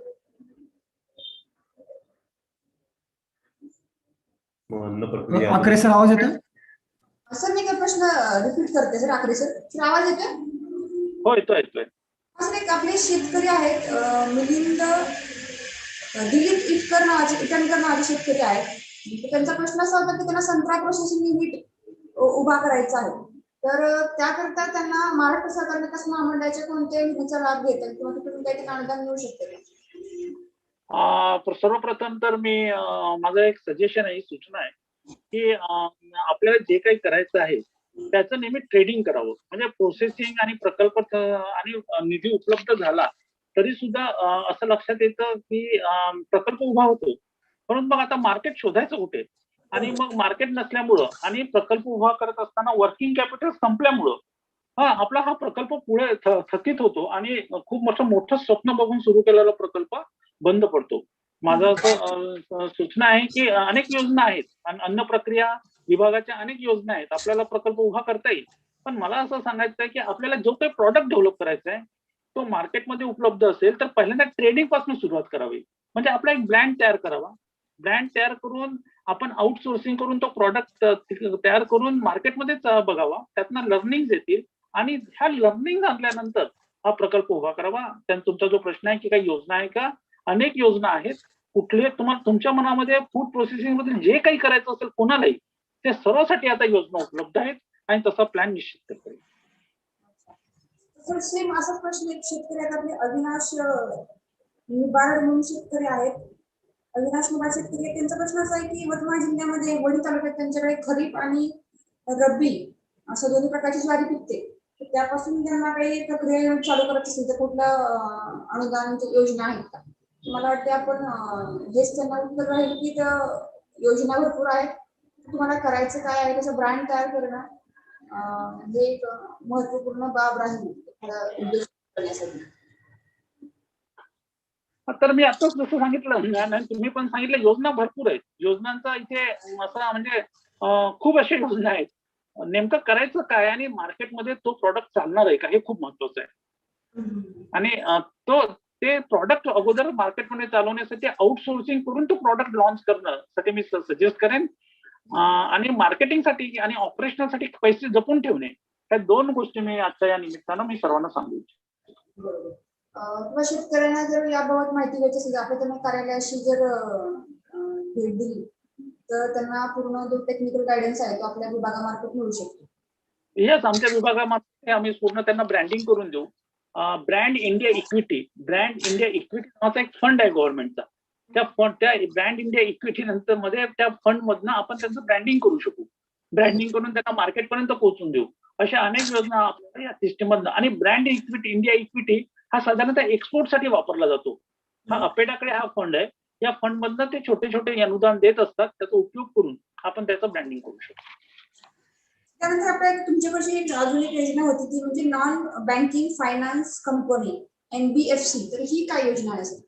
आकरे सर आवाज येतो? सर मी काय प्रश्न रिपीट करते सर. आकरे सर आवाज येतोय? हो, येतोय. सर, एक आपले शेतकरी आहेत मिलिंद दिलीप इटणकर नावाचे शेतकरी आहेत. त्यांचा प्रश्न असा होता की त्यांना संत्रा प्रोसेसिंग युनिट उभा करायचा आहे, तर त्याकरता त्यांना महाराष्ट्र सहकार विकास महामंडळाच्या कोणत्या योजनेचा लाभ घेतात किंवा तिकडून काही अनुदान मिळू शकते? सर्वप्रथम तर मी माझं एक सजेशन आहे, सूचना आहे की आपल्याला जे काही करायचं आहे त्याचं नेहमी ट्रेडिंग करावं. म्हणजे प्रोसेसिंग आणि प्रकल्प आणि निधी उपलब्ध झाला तरी सुद्धा असं लक्षात येतं की प्रकल्प उभा होतो, परंतु मग आता मार्केट शोधायचं कुठे, आणि मग मार्केट नसल्यामुळं आणि प्रकल्प उभा करत असताना वर्किंग कॅपिटल संपल्यामुळं आपला हा प्रकल्प पुढे थकीत होतो आणि खूप मोठं स्वप्न बघून सुरू केलेला प्रकल्प बंद पडतो. माझं असं सूचना आहे की अनेक योजना आहेत, अन्न प्रक्रिया विभागाच्या अनेक योजना आहेत, आपल्याला प्रकल्प उभा करता येईल. पण मला असं सांगायचं आहे की आपल्याला जो काही प्रॉडक्ट डेव्हलप करायचा आहे तो मार्केटमध्ये उपलब्ध असेल तर पहिल्यांदा ट्रेडिंग पासून सुरुवात करावी. म्हणजे आपला एक ब्रँड तयार करावा. ब्रँड तयार करून आपण आउटसोर्सिंग करून तो प्रॉडक्ट तयार करून मार्केटमध्येच बघावा. त्यातनं लर्निंग येतील आणि ह्या लर्निंग आणल्यानंतर हा प्रकल्प उभा करावा. तुमचा जो प्रश्न आहे की काही योजना आहे का, अनेक योजना आहेत. कुठले तुम्हाला तुमच्या मनामध्ये फूड प्रोसेसिंग मध्ये जे काही करायचं असेल कोणालाही, ते सर्वांसाठी आता योजना उपलब्ध आहेत आणि तसा प्लॅन निश्चित करता येईल. सेम असा प्रश्न एक शेतकरी आहेत आपले अविनाश निबारड म्हणून शेतकरी आहेत. अविनाश निबारड शेतकरी आहेत. त्यांचा प्रश्न असा आहे की यवतमाळ जिल्ह्यामध्ये वणी तालुक्यात त्यांच्याकडे खरीप आणि रब्बी अशा दोन्ही प्रकारची ज्वारी पिकते. त्यापासून त्यांना काही प्रक्रिया चालू करत असेल तर कुठल्या अनुदानाची योजना आहेत का? मला वाटते आपण हेच त्यांना उत्तर राहील की योजना भरपूर आहेत. तुम्हाला करायचं काय आहे त्याचं ब्रँड तयार करणं हे एक महत्वपूर्ण बाब राहील उद्योग करण्यासाठी. तर मी आताच जसं सांगितलं, तुम्ही पण सांगितलं, योजना भरपूर आहेत. योजनांचा इथे असा म्हणजे खूप अशा योजना आहेत. नेमकं करायचं काय आणि मार्केटमध्ये तो प्रॉडक्ट चालणार आहे का हे खूप महत्वाचं आहे. आणि ते प्रॉडक्ट अगोदर मार्केटमध्ये चालवण्यासाठी आउटसोर्सिंग करून तो प्रॉडक्ट लॉन्च करणं मी सजेस्ट करेन. आणि मार्केटिंगसाठी आणि ऑपरेशनलसाठी पैसे जपून ठेवणे, ह्या 2 गोष्टी मी आजच्या या निमित्तानं मी सर्वांना सांगू इच्छितो. किंवा शेतकऱ्यांना जर याबाबत माहिती घ्यायची असेल, आपण त्यांना कार्यालयाशी जर भेट दिली तर त्यांना पूर्ण जो टेक्निकल गायडन्स आहे तो आपल्या विभागामार्फत मिळू शकतो. येस, आमच्या विभागामार्फत आम्ही पूर्ण त्यांना ब्रँडिंग करून देऊ. ब्रँड इंडिया इक्विटी नावाचा एक फंड आहे गव्हर्नमेंटचा. त्या ब्रँड इंडिया इक्विटी नंतर मध्ये त्या फंड मधनं आपण त्यांचं ब्रँडिंग करू शकू. ब्रँडिंग करून त्यांना मार्केटपर्यंत पोहोचून देऊ. अशा अनेक योजना आपल्याला या सिस्टीम मधनं. आणि ब्रँड इंडिया इक्विटी हा साधारणतः एक्सपोर्टसाठी वापरला जातो. हा अपेडाकडे हा फंड आहे. या फंड मधनं ते छोटे अनुदान देत असतात. त्याचा उपयोग करून आपण त्याचं ब्रँडिंग करू शकतो. त्यानंतर आपल्या तुमच्याकडची अजून एक योजना होती ती म्हणजे non banking finance company. NBFC, तर ही काय योजना आहे सर?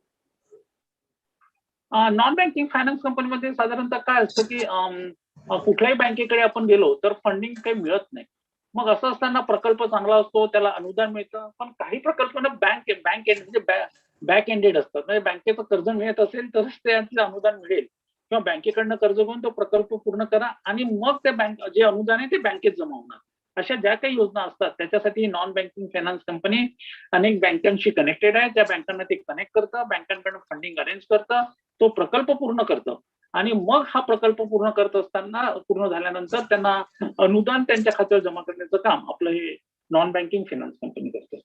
नॉन बँकिंग फायनान्स कंपनीमध्ये साधारणतः काय असतं की कुठल्याही बँकेकडे आपण गेलो तर फंडिंग काही मिळत नाही. मग असं असताना प्रकल्प चांगला असतो, त्याला अनुदान मिळतं, पण काही प्रकल्पांना बँक एंड म्हणजे बॅक एंडेड असतात. म्हणजे बँकेचं कर्ज मिळत असेल तरच त्याचं अनुदान मिळेल किंवा बँकेकडनं कर्ज घेऊन तो प्रकल्प पूर्ण करा आणि मग ते बँक जे अनुदान आहे ते बँकेत जमा होणार. अशा ज्या काही योजना असतात त्याच्यासाठी नॉन बँकिंग फायनान्स कंपनी अनेक बँकांशी कनेक्टेड आहे. त्या बँकांना ते कनेक्ट करतं, बँकांकडून फंडिंग अरेंज करतं, तो प्रकल्प पूर्ण करतं आणि मग हा प्रकल्प पूर्ण करत असताना पूर्ण झाल्यानंतर त्यांना अनुदान त्यांच्या खात्यावर जमा करण्याचं काम आपलं हे नॉन बँकिंग फायनान्स कंपनी करते.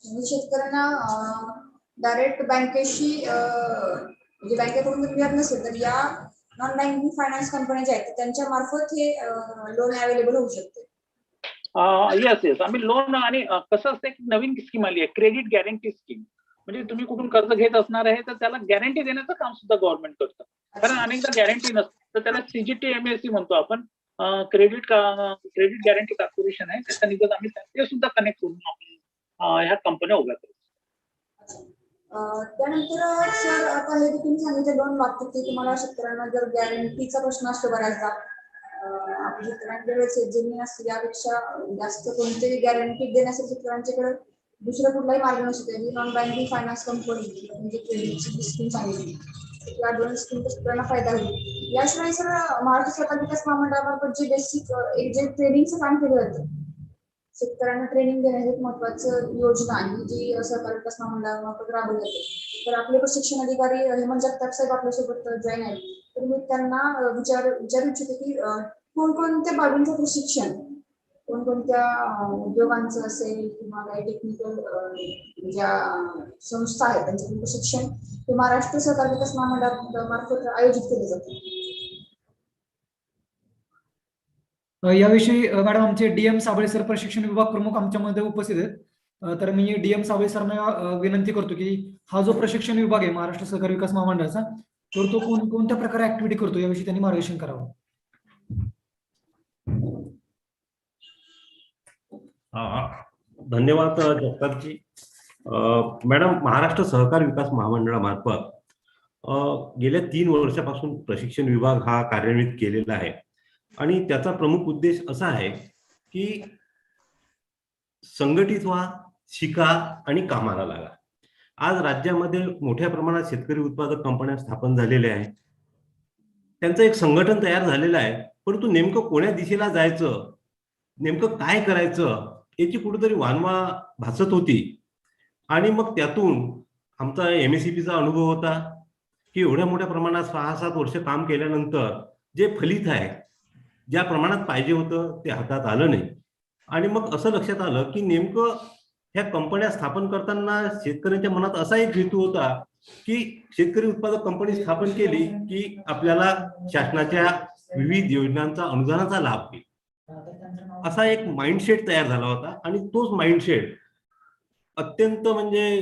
म्हणजे शेतकऱ्यांना डायरेक्ट बँकेशी म्हणजे बँकेकडून जर मिळत नसेल तर या नॉन बँकिंग फायनान्स कंपन्या ज्या आहेत त्यांच्या मार्फत हे लोन अवेलेबल होऊ शकते. येस आम्ही लोन आणि कसं असतं की नवीन स्कीम आली आहे, क्रेडिट गॅरंटी स्कीम. म्हणजे तुम्ही कुठून कर्ज घेत असणार आहे तर त्याला गॅरंटी देण्याचं काम सुद्धा गव्हर्नमेंट करतं. कारण अनेकदा गॅरंटी नसते तर त्याला CGTMSE म्हणतो आपण, क्रेडिट गॅरंटी कॉर्पोरेशन आहे, त्याच्या निगत आम्ही ते सुद्धा कनेक्ट करून आपण ह्या कंपन्या उभ्या करतो. त्यानंतर सर आता हे जे तुम्ही सांगितलं लोन बाबतीत की तुम्हाला शेतकऱ्यांना जर गॅरंटीचा प्रश्न असतो बऱ्याचदा, आपल्या शेतकऱ्यांकडे जमीन असते यापेक्षा जास्त कोणतेही गॅरंटी देण्यासाठी शेतकऱ्यांच्याकडे दुसरा कुठलाही मार्ग नसतो. ही नॉन बँकिंग फायनान्स कंपनी म्हणजे क्रेडिटची स्कीम सांगितली या दोन स्कीमचा शेतकऱ्यांना फायदा होईल. याशिवाय सर महाराष्ट्र सहकार विकास महामंडळामार्फत जे बेसिक एक जे ट्रेनिंगचं काम केलं जातं, शेतकऱ्यांना ट्रेनिंग देणे हे एक महत्वाचं योजना आहे जी सहकार विकास महामंडळामार्फत राबवली जाते. तर आपले प्रशिक्षण अधिकारी हेमंत जगताप साहेब आपल्यासोबत जॉईन आहेत, तर मी त्यांना विचारू इच्छिते की कोणकोणत्या बाबींचं प्रशिक्षण, कोणकोणत्या उद्योगांचं असेल किंवा काही टेक्निकल ज्या संस्था आहेत त्यांचं प्रशिक्षण हे महाराष्ट्र सहकार विकास महामंडळामार्फत आयोजित केले जाते. याविषयी मॅडम आमचे DM साबळे सर प्रशिक्षण विभाग प्रमुख आमच्यामध्ये उपस्थित आहेत. तर मी DM साबळे सरांना विनंती करतो की हा जो प्रशिक्षण विभाग आहे महाराष्ट्र सहकारी विकास महामंडळाचा, तर तो कोणत्या प्रकारे ऍक्टिव्हिटी करतो याविषयी त्यांनी मार्गदर्शन करावं. धन्यवाद जगतापजी. मॅडम, महाराष्ट्र सहकार विकास महामंडळामार्फत गेल्या 3 वर्षापासून प्रशिक्षण विभाग हा कार्यान्वित केलेला आहे आणि त्याचा प्रमुख उद्देश असा आहे की संघटित व्हा, शिका आणि कामाला लागा. आज राज्यामध्ये मोठ्या प्रमाणात शेतकरी उत्पादक कंपन्या स्थापन झालेल्या आहेत, त्यांचं एक संघटन तयार झालेलं आहे, परंतु नेमकं कोण्या दिशेला जायचं, नेमकं काय करायचं याची कुठेतरी वानवा भासत होती. आणि मग त्यातून आमचा MSCPचा अनुभव होता की एवढ्या मोठ्या प्रमाणात 6-7 वर्ष काम केल्यानंतर जे फलित आहे, ज्या प्रमाणात पाहिजे होतं ते हातात आलं नाही. आणि मग असं लक्षात आलं की नेमकं ह्या कंपन्या स्थापन करताना शेतकऱ्यांच्या मनात असा एक हेतू होता की शेतकरी उत्पादक कंपनी स्थापन केली की आपल्याला शासनाच्या विविध योजनांचा, अनुदानाचा लाभ होईल, असा एक माइंडसेट तयार झाला होता. आणि तोच माइंडसेट अत्यंत म्हणजे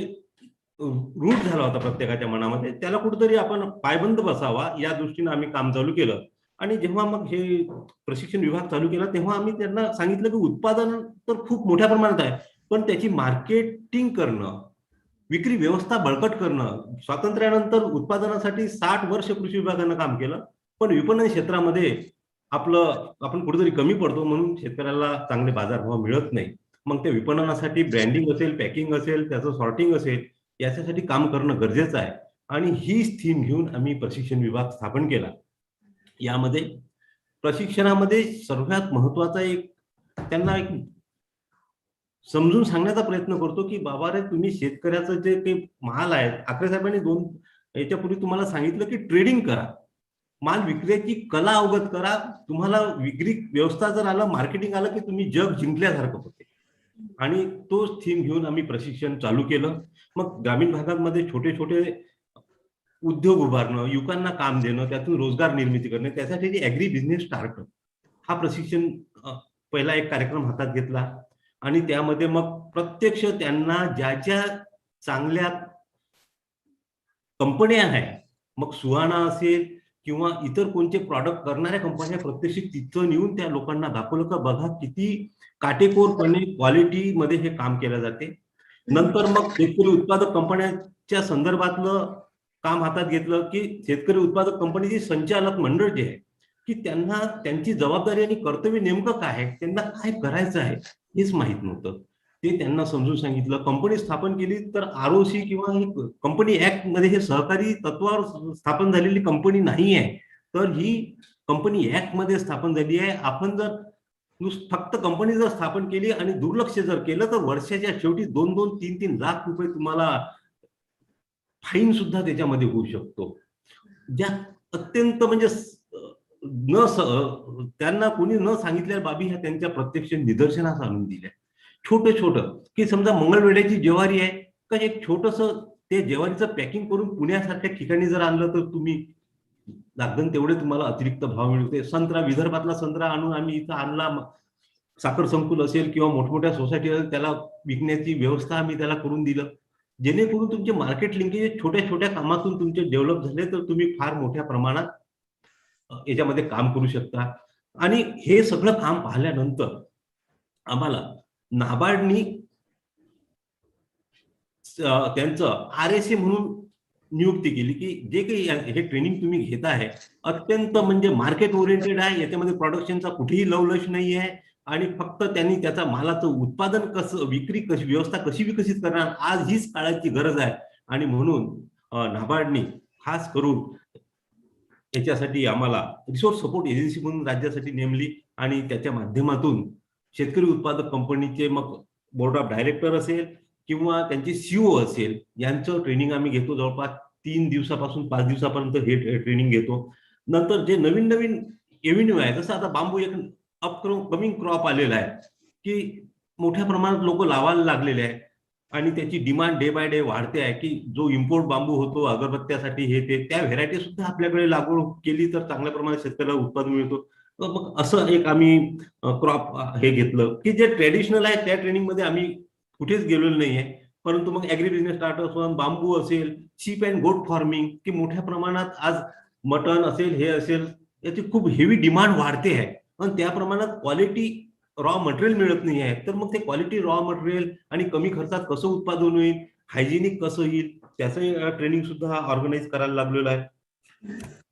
रूट झाला होता प्रत्येकाच्या मनामध्ये. त्याला कुठेतरी आपण पायबंद बसावा या दृष्टीने आम्ही काम चालू केलं. आणि जेव्हा मग हे प्रशिक्षण विभाग चालू केला तेव्हा आम्ही त्यांना सांगितलं की उत्पादन तर खूप मोठ्या प्रमाणात आहे, पण त्याची मार्केटिंग करणं, विक्री व्यवस्था बळकट करणं. स्वातंत्र्यानंतर उत्पादनासाठी 60 वर्ष कृषी विभागानं काम केलं, पण विपणन क्षेत्रामध्ये आपण कुठेतरी कमी पडतो, म्हणून शेतकऱ्याला चांगले बाजारभाव मिळत नाही. मग ते विपणनासाठी ब्रँडिंग असेल, पॅकिंग असेल, त्याचं सॉर्टिंग असेल, याच्यासाठी काम करणं गरजेचं आहे. आणि हीच थीम घेऊन आम्ही प्रशिक्षण विभाग स्थापन केला. यामध्ये प्रशिक्षणामध्ये सर्वात महत्वाचा एक त्यांना एक समजून सांगण्याचा प्रयत्न करतो की बाबा रे, तुम्ही शेतकऱ्याचं जे काही माल आहे, आकरे साहेबांनी 2 याच्यापूर्वी तुम्हाला सांगितलं की ट्रेडिंग करा, माल विक्रीची कला अवगत करा. तुम्हाला विक्री व्यवस्था जर आलं, मार्केटिंग आलं की तुम्ही जग जिंकल्यासारखं होते. आणि तोच थीम घेऊन आम्ही प्रशिक्षण चालू केलं. मग ग्रामीण भागांमध्ये छोटे छोटे उद्योग उभारणं, युवकांना काम देणं, त्यातून रोजगार निर्मिती करणे, त्यासाठी ऍग्री बिझनेस स्टार्टअप हा प्रशिक्षण पहिला एक कार्यक्रम हातात घेतला. आणि त्यामध्ये मग प्रत्यक्ष त्यांना ज्या ज्या चांगल्या कंपन्या आहेत, मग सुहाना असेल किंवा इतर कोणते प्रॉडक्ट करणाऱ्या कंपन्या, प्रत्यक्ष तिथं नेऊन त्या लोकांना दाखवलं का बघा किती काटेकोरपणे क्वालिटीमध्ये हे काम केलं जाते. नंतर मग शेतकरी उत्पादक कंपन्यांच्या संदर्भातलं काम हातात घेतलं की शेतकरी उत्पादक कंपनीची संचालक मंडळ जे आहे की त्यांना त्यांची जबाबदारी आणि कर्तव्य नेमकं काय आहे, त्यांना काय करायचं आहे हेच माहित नव्हतं. ते त्यांना समजून सांगितलं. कंपनी स्थापन केली तर ROC किंवा कंपनी ऍक्ट मध्ये हे सहकारी तत्वावर स्थापन झालेली कंपनी नाही आहे, तर ही कंपनी ऍक्ट मध्ये स्थापन झाली आहे. आपण जर फक्त कंपनी जर स्थापन केली आणि दुर्लक्ष जर केलं तर वर्षाच्या शेवटी 2-2, 3-3 लाख रुपये तुम्हाला फाईन सुद्धा त्याच्यामध्ये होऊ शकतो. ज्या अत्यंत म्हणजे त्यांना कोणी न सांगितलेल्या बाबी ह्या त्यांच्या प्रत्यक्ष निदर्शनास आणून दिल्या. छोटं की समजा मंगळवेढ्याची ज्वारी आहे का, एक छोटस ते ज्वारीचं पॅकिंग करून पुण्यासारख्या ठिकाणी जर आणलं तर तुम्ही लागण तेवढे तुम्हाला अतिरिक्त भाव मिळते. संत्रा, विदर्भातला संत्रा आणून आम्ही इथं आणला, साखर संकुल असेल किंवा मोठमोठ्या सोसायटी असेल त्याला विकण्याची व्यवस्था आम्ही त्याला करून दिलं, जेणेकरून तुमचे मार्केट लिंकेज छोट्या छोट्या कामातून तुमचे डेव्हलप झाले तर तुम्ही फार मोठ्या प्रमाणात याच्यामध्ये काम करू शकता. आणि हे सगळं काम पाहिल्यानंतर आम्हाला नाबार्डनी त्यांचं RSA म्हणून नियुक्ती केली की जे काही हे ट्रेनिंग तुम्ही घेत आहे अत्यंत म्हणजे मार्केट ओरिएंटेड आहे, याच्यामध्ये प्रोडक्शनचा कुठेही लवलश नाही आहे आणि फक्त त्यांनी त्याचा मालाचं उत्पादन कसं, विक्री कशी, व्यवस्था कशी विकसित करणार, आज हीच काळाची गरज आहे. आणि म्हणून नाबार्डनी खास करून याच्यासाठी आम्हाला रिसोर्स सपोर्ट एजन्सी म्हणून राज्यासाठी नेमली आणि त्याच्या माध्यमातून शेतकरी उत्पादक कंपनीचे मग बोर्ड ऑफ डायरेक्टर असेल किंवा त्यांचे CEO असेल यांचं ट्रेनिंग आम्ही घेतो. जवळपास 3 दिवसापासून 5 दिवसापर्यंत हे ट्रेनिंग घेतो. नंतर जे नवीन नवीन एव्हेन्यू आहे, जसं आता बांबू एक कमिंग क्रॉप आलेला आहे की मोठ्या प्रमाणात लोक लावायला लागलेले आहे आणि त्याची डिमांड डे बाय डे वाढते आहे की जो इम्पोर्ट बांबू होतो अगरबत्त्यासाठी हे ते, त्या व्हेरायटी सुद्धा आपल्याकडे लागवड केली तर चांगल्या प्रमाणात शेतकऱ्याला उत्पादन मिळतो. तर मग असं एक आम्ही क्रॉप हे घेतलं की जे ट्रेडिशनल आहे त्या ट्रेनिंग मध्ये आम्ही कुठेच गेलेलो नाहीये, परंतु मग ऍग्री बिझनेस स्टार्टअप, बांबू असेल, शीप अँड गोट फार्मिंग की मोठ्या प्रमाणात आज मटन असेल हे असेल याची खूप हेवी डिमांड वाढते आहे आणि त्या प्रमाणात क्वालिटी रॉ मटेरियल मिळत नाही आहे. तर मग ते क्वालिटी रॉ मटेरियल आणि कमी खर्चात कसं उत्पादन होईल, हायजेनिक कसं येईल त्याचं ट्रेनिंग सुद्धा ऑर्गनाईज करायला लागलेलं आहे.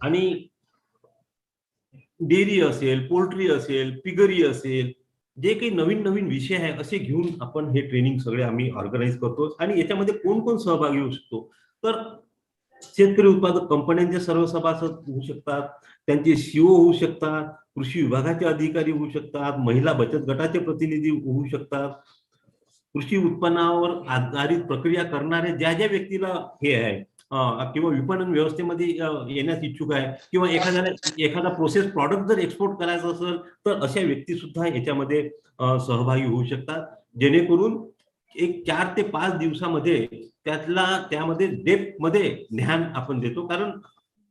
आणि डेअरी असेल, पोल्ट्री असेल, पिगरी असेल, जे काही नवीन नवीन विषय आहे असे घेऊन आपण हे ट्रेनिंग सगळे आम्ही ऑर्गनाईज करतो. आणि याच्यामध्ये कोण कोण सहभागी होऊ शकतो, तर शेतकरी उत्पादक कंपन्यांचे सर्व सभासद होऊ शकतात, त्यांचे CEO होऊ शकतात, कृषी विभागाचे अधिकारी होऊ शकतात, महिला बचत गटाचे प्रतिनिधी होऊ शकतात, कृषी उत्पन्नावर आधारित प्रक्रिया करणारे ज्या ज्या व्यक्तीला हे आहे किंवा विपणन व्यवस्थेमध्ये येण्यास इच्छुक आहे किंवा एखादा प्रोसेस प्रॉडक्ट जर एक्सपोर्ट करायचा असेल तर अशा व्यक्ती सुद्धा याच्यामध्ये सहभागी होऊ शकतात, जेणेकरून एक 4 ते 5 दिवसामध्ये त्यामध्ये डेप्थ मध्ये ज्ञान आपण देतो. कारण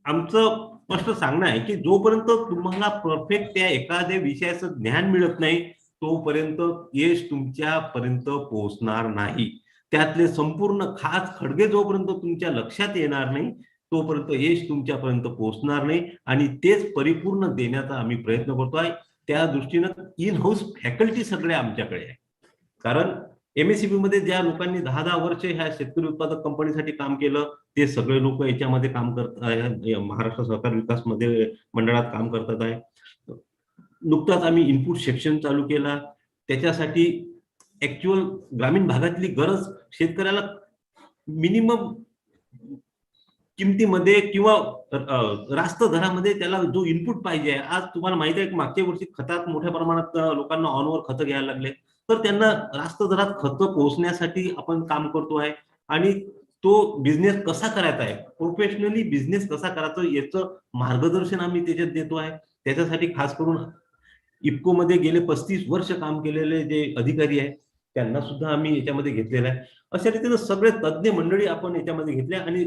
आमचं स्पष्ट सांगणं आहे की जोपर्यंत तुम्हाला परफेक्ट त्या एखाद्या विषयाचं ज्ञान मिळत नाही तोपर्यंत यश तुमच्यापर्यंत पोहोचणार नाही. त्यातले संपूर्ण खास खडगे जोपर्यंत तुमच्या लक्षात येणार नाही तोपर्यंत यश तुमच्यापर्यंत पोहोचणार नाही. आणि तेच परिपूर्ण देण्याचा आम्ही प्रयत्न करतोय. त्या दृष्टीनं इन हाऊस फॅकल्टी सगळे आमच्याकडे आहे. कारण MSCB मध्ये ज्या लोकांनी 10-10 वर्ष ह्या शेतकरी उत्पादक कंपनीसाठी काम केलं ते सगळे लोक याच्यामध्ये काम करत आहे, महाराष्ट्र सहकार विकास मंडळात काम करतात आहे. नुकताच आम्ही इनपुट सेक्शन चालू केला. त्याच्यासाठी ऍक्च्युअल ग्रामीण भागातली गरज शेतकऱ्याला मिनिमम किमतीमध्ये किंवा रास्त दरामध्ये त्याला जो इनपुट पाहिजे. आज तुम्हाला माहिती आहे की मागच्या वर्षी खतात मोठ्या प्रमाणात लोकांना ऑनवर खतं घ्यायला लागले, तर त्यांना रास्त दरात खतं पोहोचण्यासाठी आपण काम करतो आहे. आणि तो बिझनेस कसा करायचा आहे, प्रोफेशनली बिझनेस कसा करायचा याचं मार्गदर्शन आम्ही त्याच्यात देतो आहे. त्याच्यासाठी खास करून इफ्को मध्ये गेले 35 वर्ष काम केलेले जे अधिकारी आहेत त्यांना सुद्धा आम्ही याच्यामध्ये घेतलेलं आहे. अशा रीतीने सगळे तज्ज्ञ मंडळी आपण याच्यामध्ये घेतले आणि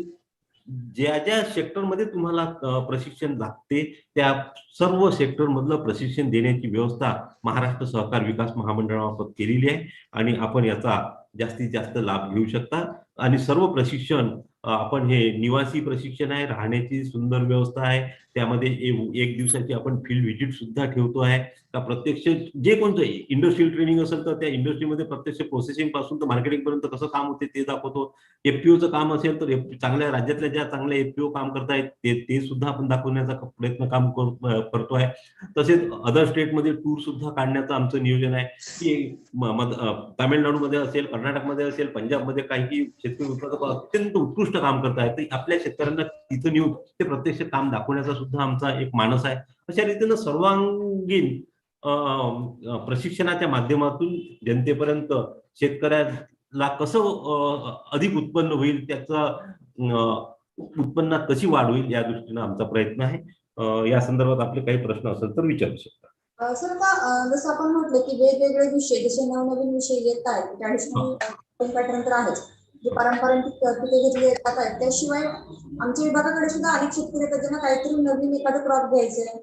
ज्या ज्या सेक्टरमध्ये तुम्हाला प्रशिक्षण लागते त्या सर्व सेक्टर मधलं प्रशिक्षण देण्याची व्यवस्था महाराष्ट्र सहकार विकास महामंडळामार्फत केलेली आहे आणि आपण याचा जास्तीत जास्त लाभ घेऊ शकता. आणि सर्व प्रशिक्षण आपण हे निवासी प्रशिक्षण आहे, राहण्याची सुंदर व्यवस्था आहे, त्यामध्ये एक दिवसाची आपण फील्ड व्हिजिट सुद्धा ठेवतो आहे का प्रत्यक्ष जे कोणतं इंडस्ट्रियल ट्रेनिंग असेल तर त्या इंडस्ट्रीमध्ये प्रत्यक्ष प्रोसेसिंग पासून तर मार्केटिंग पर्यंत कसं काम होते ते दाखवतो. एफपीओचं काम असेल तर चांगल्या राज्यातल्या ज्या चांगल्या एफपीओ काम करतायत ते सुद्धा आपण दाखवण्याचा प्रयत्न करतोय. तसेच अदर स्टेटमध्ये टूर सुद्धा काढण्याचं आमचं नियोजन आहे की तामिळनाडूमध्ये असेल, कर्नाटकमध्ये असेल, पंजाबमध्ये काही शेतकरी उत्पादक अत्यंत उत्कृष्ट काम करतायत, तर आपल्या शेतकऱ्यांना तिथं नेऊन ते प्रत्यक्ष काम दाखवण्याचा सुद्धा आमचा एक मानस आहे. अशा रीतीनं सर्वांगीण प्रशिक्षणाच्या माध्यमातून जनतेपर्यंत शेतकऱ्याला कसं अधिक उत्पन्न होईल, त्याचं उत्पन्नात कशी वाढ होईल या दृष्टीनं आमचा प्रयत्न आहे. या संदर्भात आपले काही प्रश्न असेल तर विचारू शकता. सर आता जसं आपण म्हटलं की वेगवेगळे विषय जसे नवनवीन विषय येत आहेत ट्रॅडिशनल पॅटर्न तर आहेच, जे पारंपरिक पिके घेतली जात आहेत. त्याशिवाय आमच्या विभागाकडे सुद्धा अनेक शेतकरी येतात ज्यांना काहीतरी नवीन एखादं क्रॉप घ्यायचं आहे,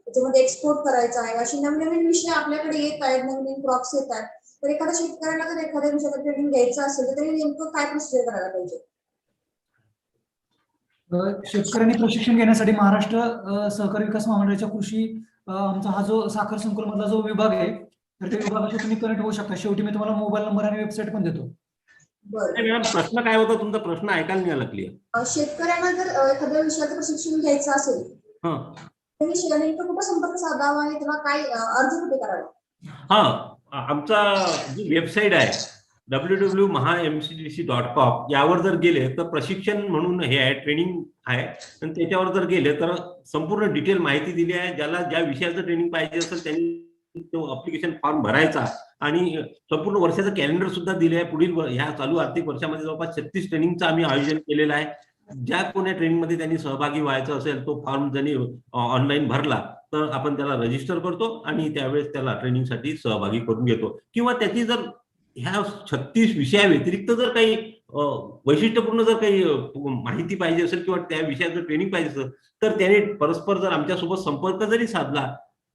त्याच्यामध्ये एक्सपोर्ट करायचं आहे, असे नवीन नवीन विषय आपल्याकडे येत आहेत, नवीन क्रॉप्स येत आहेत. तर एखाद्या शेतकऱ्याला जर एखाद्या विषयाचं ट्रेनिंग घ्यायचं असेल तर त्यांनी नेमकं काय प्रोसिजर करायला पाहिजे? शेतकऱ्यांनी प्रशिक्षण घेण्यासाठी महाराष्ट्र सहकारी विकास महामंडळाच्या कृषी आमचा हा जो साखर संकुल मधला जो विभाग आहे तर त्या विभागाशी तुम्ही कनेक्ट होऊ शकता. शेवटी मी तुम्हाला मोबाईल नंबर आणि वेबसाईट पण देतो. बरं, प्रश्न काय होता तुमचा? प्रश्न ऐकायला नाही आला क्लिअर. शेतकऱ्यांना जर एखाद्या विषयाचं प्रशिक्षण घ्यायचं असेल त्यांनी नेमकं कुठं संपर्क साधावा आणि त्याला काय अर्ज कुठे करावा? आमचा जी वेबसाईट आहे www.mahamcdc.com यावर जर गेले तर प्रशिक्षण म्हणून हे आहे, ट्रेनिंग आहे, आणि त्याच्यावर जर गेले तर संपूर्ण डिटेल माहिती दिली आहे. ज्याला ज्या विषयाचं ट्रेनिंग पाहिजे असेल त्यांनी तो अप्लिकेशन फॉर्म भरायचा आणि संपूर्ण वर्षाचं कॅलेंडर सुद्धा दिले आहे. पुढील ह्या चालू आर्थिक वर्षामध्ये जवळपास 36 ट्रेनिंगचं आम्ही आयोजन केलेलं आहे. ज्या कोण्या ट्रेनिंगमध्ये त्यांनी सहभागी व्हायचं असेल तो फॉर्म ज्यांनी ऑनलाईन भरला तर आपण त्याला रजिस्टर करतो आणि त्यावेळेस त्याला ट्रेनिंगसाठी सहभागी करून घेतो. किंवा त्याची जर ह्या 36 विषयाव्यतिरिक्त जर काही वैशिष्ट्यपूर्ण जर काही माहिती पाहिजे असेल किंवा त्या विषयाचं ट्रेनिंग पाहिजे असेल तर त्याने परस्पर जर आमच्यासोबत संपर्क जरी साधला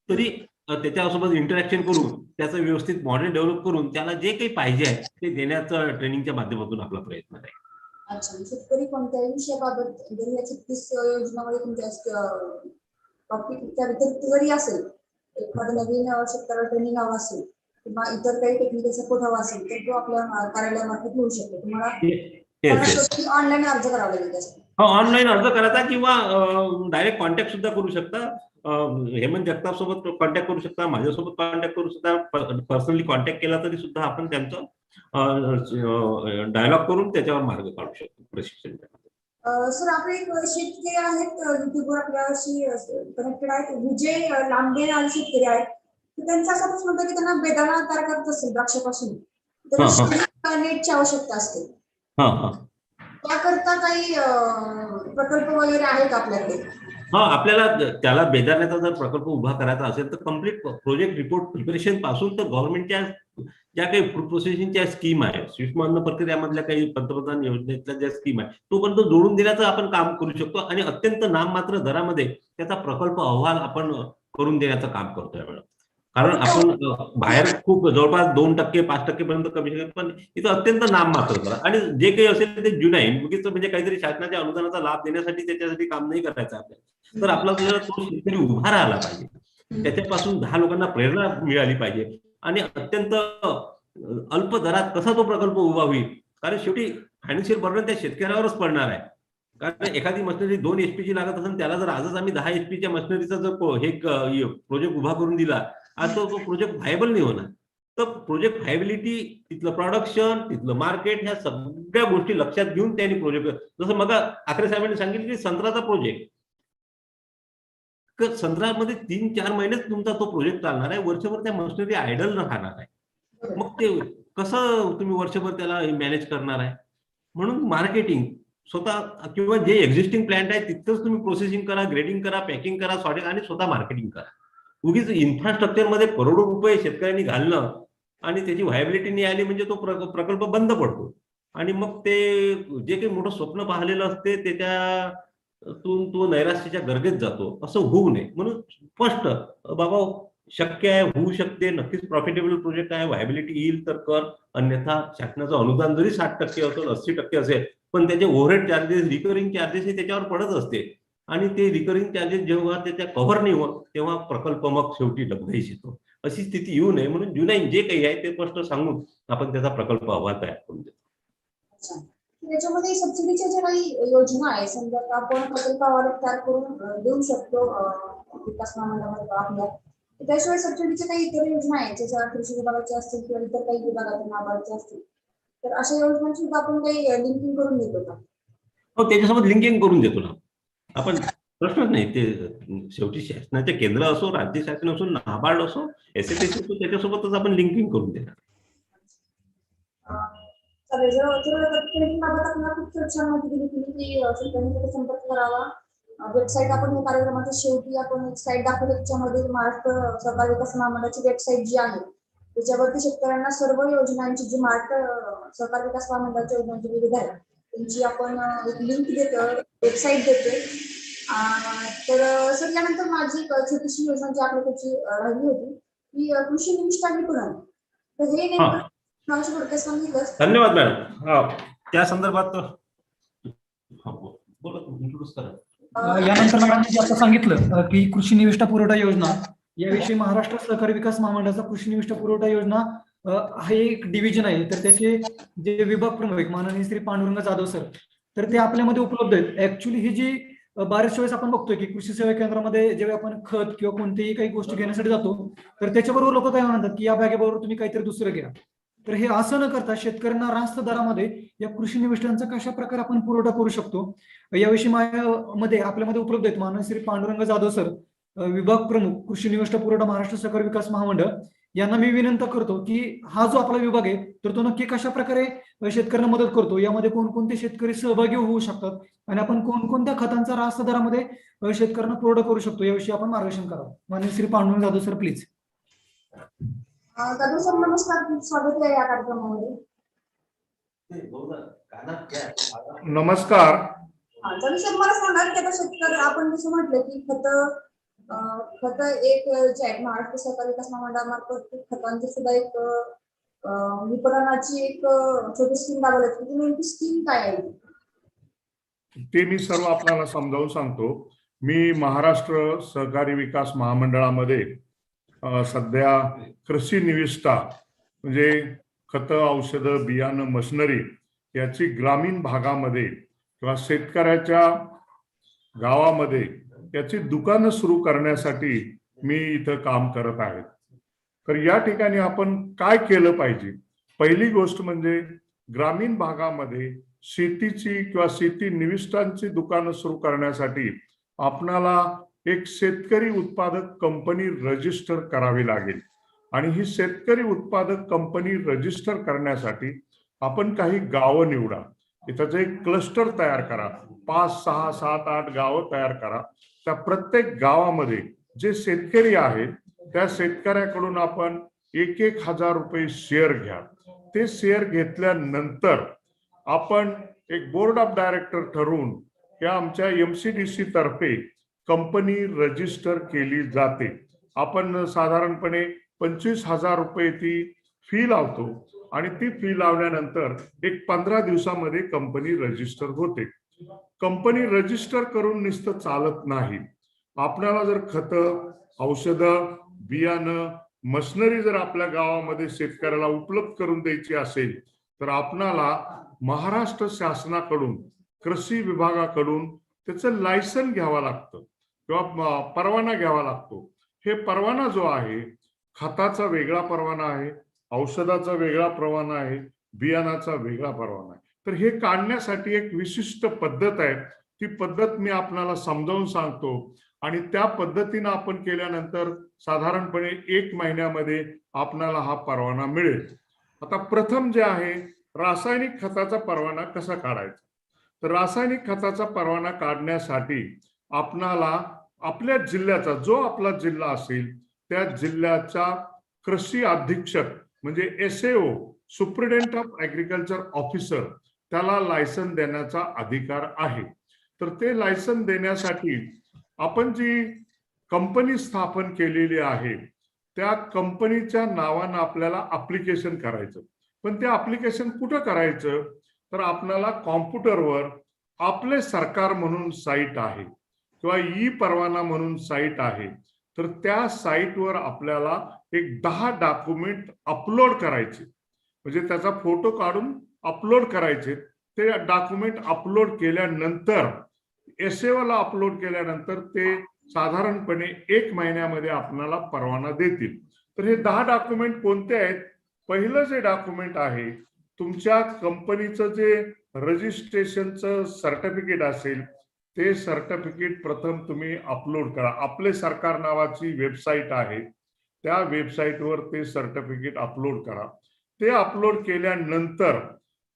तरी त्याच्यासोबत इंटरॅक्शन करून त्याचं व्यवस्थित मॉडेल डेव्हलप करून त्याला जे काही पाहिजे आहे ते देण्याचं ट्रेनिंगच्या माध्यमातून आपला प्रयत्न आहे. अच्छा, शेतकरी कोणत्याही विषयाबाबत जरी या 36 योजनामध्ये तुमच्या टॉपिक त्या व्यतिरिक्त जरी असेल, एखादं नवीन शेतकऱ्याला ट्रेनिंग हवं असेल किंवा इतर काही टेक्निकल सपोर्ट हवा असेल तर तो आपल्या कार्यालयामार्फत मिळू शकतो. तुम्हाला ऑनलाईन अर्ज करावा लागेल त्यासाठी? ऑनलाईन अर्ज करायचा किंवा डायरेक्ट कॉन्टॅक्ट सुद्धा करू शकता. हेमंत जगताप सोबत कॉन्टॅक्ट करू शकता, माझ्यासोबत कॉन्टॅक्ट करू शकता. पर्सनली कॉन्टॅक्ट केला तरी सुद्धा आपण त्यांचं डायलॉग करून त्याच्यावर मार्ग काढू शकतो प्रशिक्षण. सर आपले एक शेतकरी आहेत युट्यूबवर आपल्याशी कनेक्टेड आहेत, विजय लांबे नावाचे शेतकरी आहेत. त्यांचा असा प्रश्न होता की त्यांना बेदाणा तयार करत असेल द्राक्षापासून तर नेटची आवश्यकता असते. त्याकरता काही प्रकल्प वगैरे आहेत आपल्याकडे? आपल्याला त्याला बेदाण्याचा जर प्रकल्प उभा करायचा असेल तर कम्प्लीट प्रोजेक्ट रिपोर्ट प्रिपरेशन पासून तर गव्हर्नमेंटच्या ज्या काही फूड प्रोसेसिंगच्या स्कीम आहे, सूक्ष्म अन्न प्रक्रियामधल्या काही पंतप्रधान योजनेतल्या ज्या स्कीम आहे तोपर्यंत जोडून देण्याचं आपण काम करू शकतो आणि अत्यंत नाममात्र दरामध्ये त्याचा प्रकल्प अहवाल आपण करून देण्याचं काम करतोय मॅडम. कारण आपण बाहेर खूप जवळपास 2%, 5% पर्यंत कमी शकतो, पण इथं अत्यंत नाममात्र करा आणि जे काही असेल ते जुनाईन म्हणजे काहीतरी शासनाच्या अनुदानाचा लाभ देण्यासाठी त्याच्यासाठी काम नाही करायचं आपल्याला. तर आपला तो शेतकरी उभा राहिला पाहिजे, त्याच्यापासून 10 लोकांना प्रेरणा मिळाली पाहिजे आणि अत्यंत अल्प दरात कसा तो प्रकल्प उभा होईल. कारण शेवटी फायनान्शियल बर्डन त्या शेतकऱ्यावरच पडणार आहे. कारण एखादी मशिनरी 2 HP लागत असेल त्याला जर आजच आम्ही 10 HP मशिनरीचा जर हे प्रोजेक्ट उभा करून दिला आता तो प्रोजेक्ट व्हायबल नाही होणार. तर प्रोजेक्ट व्हायबिलिटी, तिथलं प्रोडक्शन, तिथलं मार्केट, ह्या सगळ्या गोष्टी लक्षात घेऊन त्यांनी प्रोजेक्ट, जसं मग आखरे साहेबांनी सांगितलं की संत्र्याचा प्रोजेक्ट, तर संत्र्यामध्ये 3-4 महिनेच तुमचा तो प्रोजेक्ट चालणार आहे, वर्षभर त्या मशिनरी आयडल राहणार आहे. मग ते कसं तुम्ही वर्षभर त्याला मॅनेज करणार आहे? म्हणून मार्केटिंग स्वतः किंवा जे एक्झिस्टिंग प्लांट आहे तिथंच तुम्ही प्रोसेसिंग करा, ग्रेडिंग करा, पॅकिंग करा, सॉर्टिंग आणि स्वतः मार्केटिंग करा. उगीच इन्फ्रास्ट्रक्चर मध्ये करोडो रुपये शेतकऱ्यांनी घालणं आणि त्याची व्हायबिलिटी नाही आली म्हणजे तो प्रकल्प बंद पडतो आणि मग ते जे काही मोठं स्वप्न पाहिलेलं असते त्याच्यातून तो नैराश्याच्या गर्गेत जातो. असं होऊ नये म्हणून स्पष्ट बाबा शक्य आहे, होऊ शकते, नक्कीच प्रॉफिटेबल प्रोजेक्ट आहे, व्हायबिलिटी येईल तर कर, अन्यथा शासनाचं अनुदान जरी 60% असेल, 80% असेल, पण त्याचे ओव्हरहेड चार्जेस, रिकरिंग चार्जेस हे त्याच्यावर पडत असते. आणि ते रिकरिंग चार्जेस जेव्हा त्या कव्हर नाही होत तेव्हा प्रकल्प मग शेवटी डबघाईस येतो. अशी स्थिती येऊ नये म्हणून जुनाईन जे काही आहे ते स्पष्ट सांगून आपण त्याचा प्रकल्प अहवाल तयार करून देतो. अच्छा. त्याच्यामध्ये सबसिडीच्या ज्या काही योजना आहे, समजा आता आपण प्रकल्प अहवाल तयार करून देऊ शकतो विकास महामंडळामध्ये आपल्या, त्याशिवाय सबसिडीच्या काही इतर योजना आहेत ज्याच्या कृषी विभागाच्या असतील किंवा इतर काही विभागातील नाबार्डच्या असतील, तर अशा योजनांची सुद्धा आपण काही लिंकिंग करून देतो का? हो, त्याच्यासोबत लिंकिंग करून देतो ना आपण, प्रश्नच नाही. ते शेवटी शासनाचे केंद्र असो, राज्य शासन असो, नाबार्ड असो, SFS असो, त्याच्यासोबतच आपण लिंकिंग करून देणार. चालेल. ट्रेनिंगबाबत आपल्याला खूप छान माहिती दिली तुम्ही की शेतकऱ्यांनी कुठे संपर्क करावा. वेबसाईट आपण या कार्यक्रमाच्या शेवटी आपण एक साईट दाखवली, त्याच्यामध्ये महाराष्ट्र सहकार विकास महामंडळाची वेबसाईट जी आहे त्याच्यावरती शेतकऱ्यांना सर्व योजनांची, जी महाराष्ट्र सहकार विकास महामंडळाच्या योजनांची विविध आहे त्यांची आपण एक लिंक देतो, वेबसाईट देतोय. तर सर, यानंतर माझी एक छोटीशी योजना जी आपल्याकडची राहिली होती की कृषी निविष्ठा विपणन, तर हे नेमकं मागच्या थोडक्यात सांगितलं. धन्यवाद मॅडम. त्या संदर्भात बोला, इंट्रोड्यूस करा. यानंतर मॅडमने जे आता सांगितलं की कृषी निविष्ठा पुरवठा योजना, याविषयी महाराष्ट्र सहकारी विकास महामंडळाचा कृषी निविष्ठा पुरवठा योजना हे एक डिव्हिजन आहे. तर त्याचे जे विभाग प्रमुख माननीय श्री पांडुरंग जाधव सर, तर ते आपल्यामध्ये उपलब्ध आहेत. ऍक्च्युली ही जी बऱ्याच वेळेस आपण बघतोय की कृषी सेवा केंद्रामध्ये जेव्हा आपण खत किंवा कोणतीही काही गोष्टी घेण्यासाठी जातो, तर त्याच्याबरोबर लोक काय म्हणतात की या बॅगेबरोबर तुम्ही काहीतरी दुसरं घ्या. तर हे असं न करता शेतकऱ्यांना रास्त दरामध्ये या कृषी निविष्ठांचा कशा प्रकारे आपण पुरवठा करू शकतो, याविषयी मध्ये आपल्यामध्ये उपलब्ध आहेत माननीय श्री पांडुरंग जाधव सर, विभाग प्रमुख कृषी निविष्ठा पुरवठा महाराष्ट्र सहकार विकास महामंडळ. यांना मी विनंती करतो की हा जो आपला विभाग आहे तर तो नक्की कशा प्रकारे शेतकऱ्यांना मदत करतो, यामध्ये कोणकोणते शेतकरी सहभागी होऊ शकतात आणि आपण कोणकोणत्या खतांचा रास्त दरामध्ये शेतकऱ्यांना पुरवठा करू शकतो, याविषयी आपण मार्गदर्शन करावं. माननीय Shri Pandurang Jadhav sir, please. Jadhav sir, नमस्कार. स्वागत आहे या कार्यक्रमामध्ये. नमस्कार. जाधव सर, मला सांगा की आता शेतकरी, आपण जसं म्हटलं की खत एक जे आहे महाराष्ट्र सहकारी विकास महामंडळामार्फत खतांची सुद्धा एक विपणनाची एक छोटी स्कीम राबवली, ती नेमकी स्कीम काय आहे? ते मी सर्व आपल्याला समजावून सांगतो. मी महाराष्ट्र सहकारी विकास महामंडळामध्ये सध्या कृषी निविष्ठा म्हणजे खतं, औषधं, बियाणं, मशिनरी याची ग्रामीण भागामध्ये किंवा शेतकऱ्याच्या गावामध्ये याची दुकानं सुरू करण्यासाठी मी इथं काम करत आहे. तर या ठिकाणी आपण काय केलं पाहिजे? पहिली गोष्ट म्हणजे ग्रामीण भागामध्ये शेतीची किंवा शेती निविष्ठांची दुकानं सुरू करण्यासाठी आपणाला एक शेतकरी उत्पादक कंपनी रजिस्टर करावी लागेल. आणि ही शेतकरी उत्पादक कंपनी रजिस्टर करण्यासाठी आपण काही गावं निवडा. इथं एक क्लस्टर तयार करा, 5, 6, 7, 8 गावं तयार करा. त्या प्रत्येक गावामध्ये जे शेतकरी आहेत त्या शेतकऱ्याकडून आपण 1,000 रुपये शेअर घ्या. ते शेअर घेतल्यानंतर आपण एक बोर्ड ऑफ डायरेक्टर ठरवून या आमच्या MCDC तर्फे कंपनी रजिस्टर केली जाते. आपण साधारणपणे 25,000 रुपये ती फी लावतो आणि ती फी लावल्यानंतर एक 15 दिवसामध्ये कंपनी रजिस्टर होते. कंपनी रजिस्टर करून नुसतं चालत नाही. आपल्याला जर खतं, औषधं, बियाणं, मशिनरी जर आपल्या गावामध्ये शेतकऱ्याला उपलब्ध करून द्यायची असेल तर आपणाला महाराष्ट्र शासनाकडून, कृषी विभागाकडून त्याचं लायसन घ्यावं लागतं किंवा परवाना घ्यावा लागतो. हे परवाना जो आहे, खताचा वेगळा परवाना आहे, औषधाचा वेगळा परवाना आहे, बियाणाचा वेगळा परवाना आहे. तर हे काढण्यासाठी एक विशिष्ट पद्धत आहे. ती पद्धत मी आपल्याला समजावून सांगतो आणि त्या पद्धतीनं आपण केल्यानंतर साधारणपणे 1 महिन्यामध्ये आपल्याला हा परवाना मिळेल. आता प्रथम जे आहे, रासायनिक खताचा परवाना कसा काढायचा? तर रासायनिक खताचा परवाना काढण्यासाठी आपणाला आपल्या जिल्ह्याचा, जो आपला जिल्हा असेल त्या जिल्ह्याचा कृषी अधीक्षक म्हणजे SAO, superintendent of agriculture officer, त्याला लायसन देण्याचा अधिकार आहे. तर ते लायसन देण्यासाठी आपण जी कंपनी स्थापन केलेली आहे त्या कंपनीच्या नावानं आपल्याला ऍप्लिकेशन करायचं. पण ते ऍप्लिकेशन कुठं करायचं? तर आपल्याला कॉम्प्युटरवर आपले सरकार म्हणून साईट आहे किंवा ई परवाना म्हणून साईट आहे, तर त्या साईटवर आपल्याला एक 10 डॉक्युमेंट अपलोड करायचे, म्हणजे त्याचा फोटो काढून अपलोड करायचे. ते डॉक्युमेंट अपलोड केल्यानंतर एसएला अपलोड केल्यानंतर ते साधारणपणे 1 महिन्यामध्ये आपल्याला परवाना देतील. तर हे 10 डॉक्युमेंट कोणते आहेत? पहिलं जे डॉक्युमेंट आहे, तुमच्या कंपनीचं जे रजिस्ट्रेशनचं सर्टिफिकेट असेल, ते सर्टिफिकेट प्रथम तुम्ही अपलोड करा. आपले सरकार नावाची वेबसाईट आहे, त्या वेबसाईटवर ते सर्टिफिकेट अपलोड करा. ते अपलोड केल्यानंतर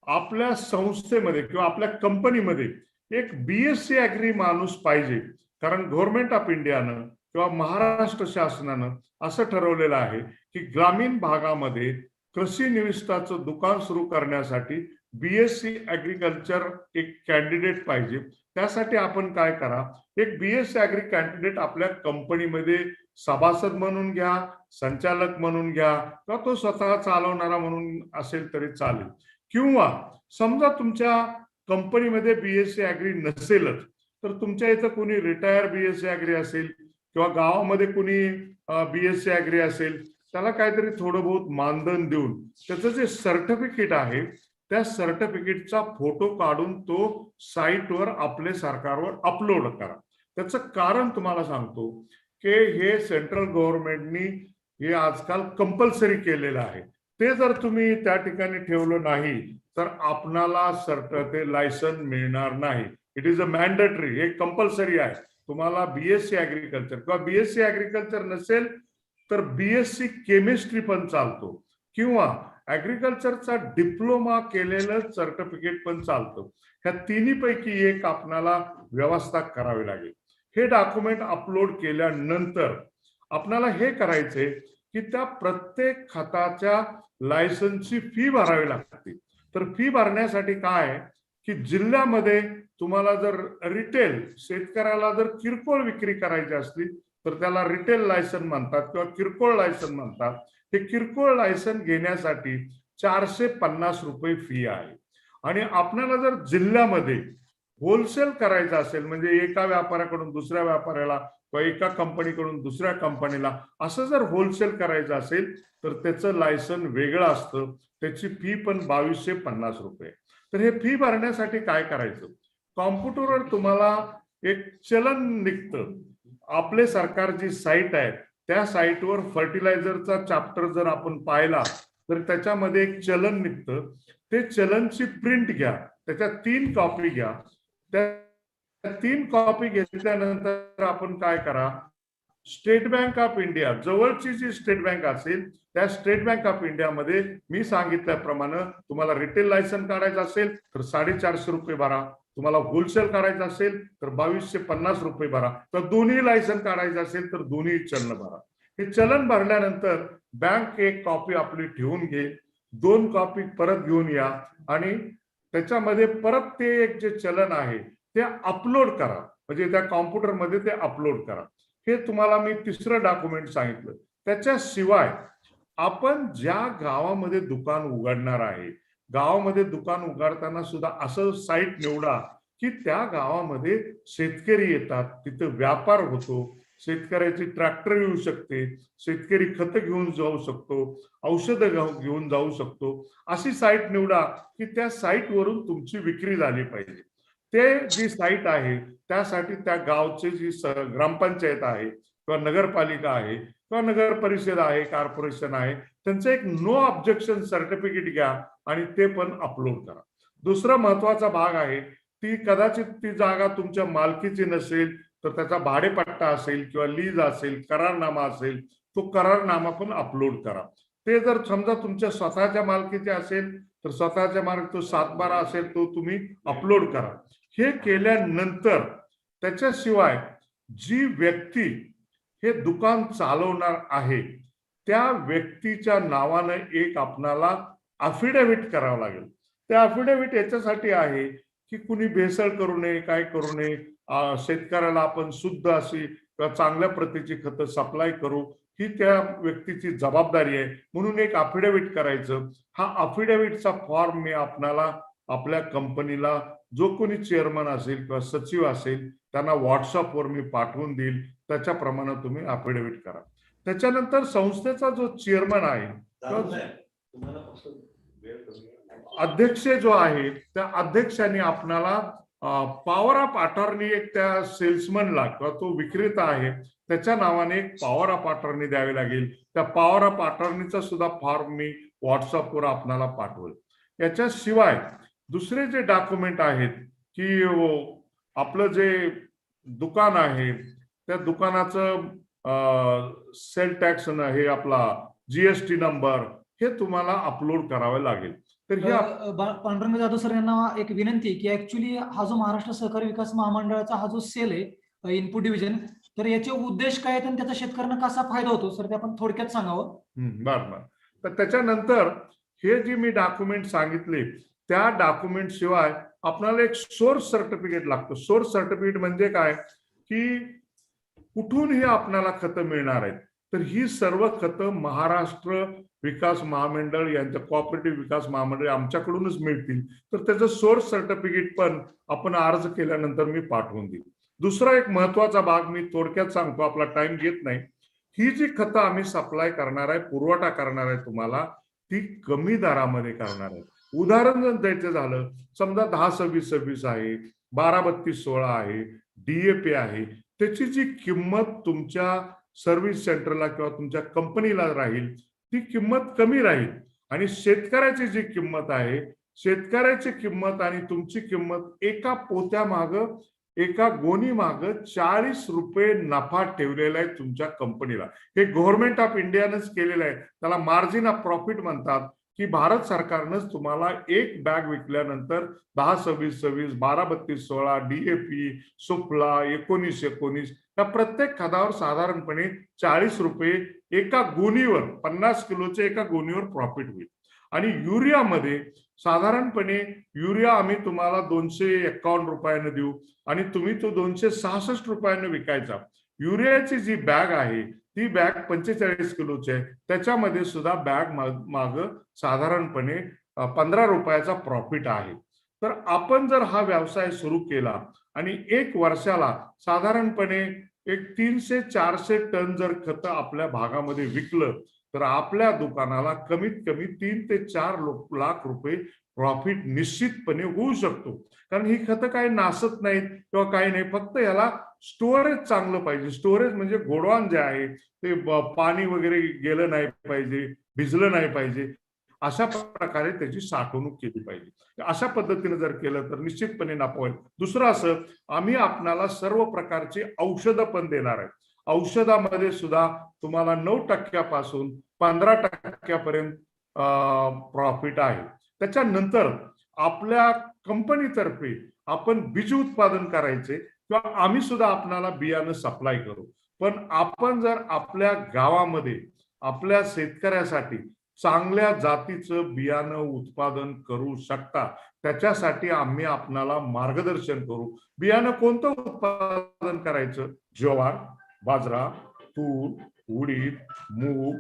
आपल्या संस्थेमध्ये किंवा आपल्या कंपनीमध्ये एक BSc ऍग्री माणूस पाहिजे, कारण गव्हर्नमेंट ऑफ इंडियानं किंवा महाराष्ट्र शासनानं असं ठरवलेलं आहे की ग्रामीण भागामध्ये कृषी निविष्ठाचं दुकान सुरू करण्यासाठी BSc ऍग्रीकल्चर एक कॅन्डिडेट पाहिजे. त्यासाठी आपण काय करा, एक BSc ऍग्री कॅन्डिडेट आपल्या कंपनीमध्ये सभासद म्हणून घ्या, संचालक म्हणून घ्या, किंवा तो स्वतः चालवणारा म्हणून असेल तरी चालेल. किंवा समजा तुमच्या कंपनीमध्ये BSc ऍग्री नसेलच, तर तुमच्या इथं कोणी रिटायर BSc ऍग्री असेल किंवा गावामध्ये कोणी BSc ऍग्री असेल, त्याला काहीतरी थोडं बहुत मानधन देऊन त्याचं जे सर्टिफिकेट आहे, त्या सर्टिफिकेटचा फोटो काढून तो साईटवर आपले सरकारवर अपलोड करा. त्याचं कारण तुम्हाला सांगतो की हे सेंट्रल गव्हर्नमेंटनी हे आजकाल कंपल्सरी केलेलं आहे. ते जर तुम्ही त्या ठिकाणी ठेवलं नाही तर आपणाला ते लायसन मिळणार नाही. इट इज अ मॅन्डेटरी, हे कंपल्सरी आहे. तुम्हाला BSc ऍग्रीकल्चर किंवा BSc ऍग्रीकल्चर नसेल तर BSc केमिस्ट्री पण चालतो, किंवा ऍग्रीकल्चरचा डिप्लोमा केलेलं सर्टिफिकेट पण चालतं. ह्या तिन्हीपैकी एक आपणाला व्यवस्था करावी लागेल. हे डॉक्युमेंट अपलोड केल्यानंतर आपल्याला हे करायचंय की त्या प्रत्येक खताच्या लायसन्सची फी भरावी लागते. तर फी भरण्यासाठी काय की जिल्ह्यामध्ये तुम्हाला जर रिटेल शेतकऱ्याला जर किरकोळ विक्री करायची असली तर त्याला रिटेल लायसन म्हणतात किंवा किरकोळ लायसन म्हणतात. हे किरकोळ लायसन घेण्यासाठी 450 रुपये फी आहे. आणि आपल्याला जर जिल्ह्यामध्ये होलसेल करायचं असेल, म्हणजे एका व्यापाऱ्याकडून दुसऱ्या व्यापाऱ्याला किंवा एका कंपनीकडून दुसऱ्या कंपनीला असं जर होलसेल करायचं असेल तर त्याचं लायसन वेगळं असतं, त्याची फी पण 2250 रुपये. तर हे फी भरण्यासाठी काय करायचं, कॉम्प्युटरवर तुम्हाला एक चलन निघतं. आपले सरकारची साईट आहे, त्या साईटवर फर्टिलायझरचा चॅप्टर जर आपण पाहिला तर त्याच्यामध्ये एक चलन निघतं. ते चलनची प्रिंट घ्या, त्याच्या 3 कॉपी घ्या. त्या 3 कॉपी घेतल्यानंतर आपण काय करा, स्टेट बँक ऑफ इंडिया जवळची जी स्टेट बँक असेल त्या स्टेट बँक ऑफ इंडियामध्ये मी सांगितल्याप्रमाणे तुम्हाला रिटेल लायसन काढायचं असेल तर 450 रुपये भरा, तुम्हाला होलसेल करायचं असेल तर 2250 रुपये भरा, तर दोन्ही लायसन काढायचं असेल तर दोन्ही चलन भरा. हे चलन भरल्यानंतर बँक एक कॉपी आपली ठेवून घेईल, 2 कॉपी परत घेऊन या आणि त्याच्यामध्ये परत ते एक जे चलन आहे ते अपलोड करा, म्हणजे त्या कॉम्प्युटरमध्ये ते अपलोड करा. हे तुम्हाला मी 3रं डॉक्युमेंट सांगितलं. त्याच्याशिवाय आपण ज्या गावामध्ये दुकान उघडणार आहे, गावामध्ये दुकान उघडताना सुद्धा असं साईट निवडा की त्या गावामध्ये शेतकरी येतात, तिथं व्यापार होतो, शेतकऱ्याची ट्रॅक्टर येऊ शकते, शेतकरी खत घेऊन जाऊ शकतो, औषधं घेऊन जाऊ शकतो. अशी साईट निवडा की त्या साईटवरून तुमची विक्री झाली पाहिजे. ते जी साईट आहे त्यासाठी त्या गावचे जी ग्रामपंचायत आहे किंवा नगरपालिका आहे किंवा नगर परिषद आहे, कॉर्पोरेशन आहे, त्यांचं एक नो ऑब्जेक्शन सर्टिफिकेट घ्या आणि ते पण अपलोड करा. दुसरा महत्वाचा भाग आहे, ती कदाचित ती जागा तुमच्या मालकीची नसेल तर त्याचा भाडेपट्टा असेल किंवा लीज असेल, करारनामा असेल, तो करारनामा पण अपलोड करा. ते जर समजा तुमच्या स्वतःच्या मालकीचे असेल तर स्वतःच्या मालकी तो 7/12 असेल तो तुम्ही अपलोड करा. हे केल्यानंतर त्याच्याशिवाय जी व्यक्ती हे दुकान चालवणार आहे त्या व्यक्तीच्या नावानं एक आपणाला अफिडेव्हिट करावं लागेल. ते अफिडेव्हिट याच्यासाठी आहे की कुणी भेसळ करू नये, काय करू नये, शेतकऱ्याला आपण शुद्ध अशी किंवा चांगल्या प्रतीची खतं सप्लाय करू, ही त्या व्यक्तीची जबाबदारी आहे. म्हणून एक अफिडेव्हिट करायचं. हा अफिडेव्हिटचा फॉर्म मी आपणाला आपल्या कंपनीला जो कोणी चेअरमन असेल किंवा सचिव असेल त्यांना व्हॉट्सअपवर मी पाठवून देईल, त्याच्याप्रमाणे तुम्ही अफिडेव्हिट करा. त्याच्यानंतर संस्थेचा जो चेअरमन आहे, अध्यक्ष जो आहे, त्या अध्यक्षांनी आपणाला पॉवर ऑफ अटॉर्नी एक त्या सेल्समनला किंवा तो विक्रेता आहे त्याच्या नावाने एक पॉवर ऑफ अटॉर्नी द्यावी लागेल. त्या पॉवर ऑफ अटॉर्नीचा सुद्धा फॉर्म मी व्हॉट्सअपवर आपल्याला पाठवेल. याच्याशिवाय दुसरे जे डॉक्युमेंट आहेत की आपलं जे दुकान आहे त्या दुकानाचं सेल टॅक्स हे आपला जीएसटी नंबर हे तुम्हाला अपलोड करावे लागेल. तर हे पांडुरंग जाधव सर यांना एक विनंती की ऍक्च्युली हा जो महाराष्ट्र सहकारी विकास महामंडळाचा हा जो सेल आहे इनपुट डिव्हिजन, तर याचे उद्देश काय आहेत आणि त्याचा शेतकऱ्यांना कसा फायदा होतो सर, ते आपण थोडक्यात सांगावं. बरं. तर त्याच्यानंतर हे जे मी डॉक्युमेंट सांगितले त्या डॉक्युमेंट शिवाय आपल्याला एक सोर्स सर्टिफिकेट लागतं. सोर्स सर्टिफिकेट म्हणजे काय की कुठून हे आपल्याला खतं मिळणार आहेत. तर ही सर्व खतं महाराष्ट्र विकास महामंडळ यांच्या कोऑपरेटिव्ह विकास महामंडळ आमच्याकडूनच मिळतील. तर त्याचं सोर्स सर्टिफिकेट पण आपण अर्ज केल्यानंतर मी पाठवून देईल. दुसरा एक महत्वाचा भाग मी थोडक्यात सांगतो, आपला टाइम घेत नाही. ही जी खतं आम्ही सप्लाय करणार आहे, पुरवठा करणार आहे तुम्हाला, ती कमी दरामध्ये करणार आहे. उदाहरण जर द्यायचं झालं, समजा 10-26-26 आहे, 12-32-16 आहे, DAP आहे, त्याची जी किंमत तुमच्या सर्व्हिस सेंटरला किंवा तुमच्या कंपनीला राहील ती किंमत कमी राहील. आणि शेतकऱ्याची जी किंमत आहे, शेतकऱ्याची किंमत आणि तुमची किंमत एका पोत्या माग, एका गोणी माग 40 रुपये नफा ठेवलेला आहे तुमच्या कंपनीला. हे गव्हर्नमेंट ऑफ इंडियानंच केलेलं आहे. त्याला मार्जिन ऑफ प्रॉफिट म्हणतात. की भारत सरकारनंच तुम्हाला एक बॅग विकल्यानंतर 10-26-26, 12-32-16, DAP, सुफला, 19-19 या प्रत्येक खतावर साधारणपणे 40 रुपये एका गोणीवर, 50 किलोचे एका गोणीवर प्रॉफिट होईल. आणि युरियामध्ये साधारणपणे युरिया आम्ही तुम्हाला 251 रुपयाने देऊ आणि तुम्ही तो 266 रुपयाने विकायचा. युरियाची जी बॅग आहे ती बॅग 45 किलोची आहे. त्याच्यामध्ये सुद्धा बॅग माग साधारणपणे 15 रुपयाचा प्रॉफिट आहे. तर आपण जर हा व्यवसाय सुरू केला आणि एक वर्षाला साधारणपणे एक 300-400 टन जर खत आपल्या भागामध्ये विकलं तर आपल्या दुकानाला कमीत कमी 3 ते 4 लाख रुपये प्रॉफिट निश्चितपणे होऊ शकतो. कारण ही खतं काही नासत नाहीत किंवा काही नाही, फक्त याला स्टोरेज चांगलं पाहिजे. स्टोरेज म्हणजे गोडवान जे आहे ते पाणी वगैरे गेलं नाही पाहिजे, भिजलं नाही पाहिजे, अशा प्रकारे त्याची साठवणूक केली पाहिजे. अशा पद्धतीने जर केलं तर निश्चितपणे नफा होईल. दुसरं असं, आम्ही आपणाला सर्व प्रकारची औषधं पण देणार आहे. औषधामध्ये सुद्धा तुम्हाला 9% 15% प्रॉफिट आहे. त्याच्यानंतर आपल्या कंपनीतर्फे आपण बीज उत्पादन करायचे किंवा आम्ही सुद्धा आपणाला बियाणं सप्लाय करू. पण आपण जर आपल्या गावामध्ये आपल्या शेतकऱ्यासाठी चांगल्या जातीचं बियाणं उत्पादन करू शकता, त्याच्यासाठी आम्ही आपणाला मार्गदर्शन करू. बियाणं कोणतं उत्पादन करायचं? ज्वार, बाजरा, तूर, उडीद, मूग,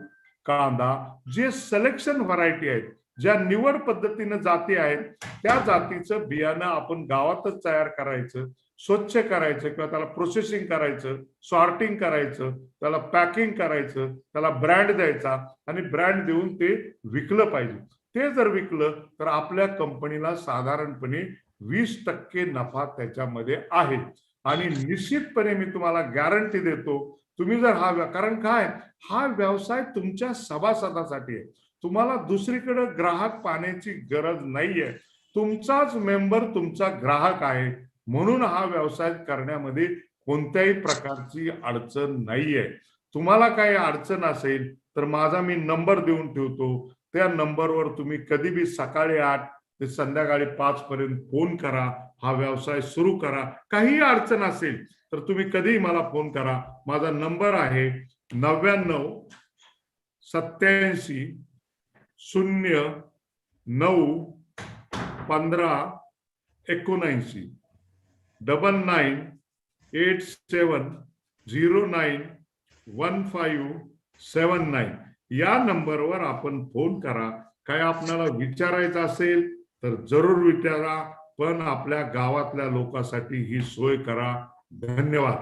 कांदा, जे सिलेक्शन व्हरायटी आहेत, ज्या निवड पद्धतीने जाती आहेत, त्या जातीचं बियाणं आपण गावातच तयार करायचं, स्वच्छ करायचं किंवा त्याला प्रोसेसिंग करायचं, सॉर्टिंग करायचं, त्याला पॅकिंग करायचं, त्याला ब्रँड द्यायचा आणि ब्रँड देऊन ते विकलं पाहिजे. ते जर विकलं तर आपल्या कंपनीला साधारणपणे 20% नफा त्याच्यामध्ये आहे. आणि निश्चितपणे मी तुम्हाला गॅरंटी देतो, तुम्ही जर कारण काय, हा व्यवसाय तुमच्या सभासदासाठी आहे. तुम्हाला दुसरीकडे ग्राहक पाहण्याची गरज नाहीये. तुमचाच मेंबर तुमचा ग्राहक आहे, म्हणून हा व्यवसाय करण्यामध्ये कोणत्याही प्रकारची अडचण नाहीये. तुम्हाला काही अडचण असेल तर माझा मी नंबर देऊन ठेवतो. त्या नंबरवर तुम्ही कधी बी सकाळी 8 ते संध्याकाळी 5 पर्यंत फोन करा, हा व्यवसाय सुरू करा. काही अडचण असेल तर तुम्ही कधीही मला फोन करा. माझा नंबर आहे 99 87 0 9 15 79 99 87 09 1579 या नंबरवर आपण फोन करा. काय आपल्याला विचारायचं असेल तर जरूर विचारा, पण आपल्या गावातल्या लोकांसाठी ही सोय करा. धन्यवाद.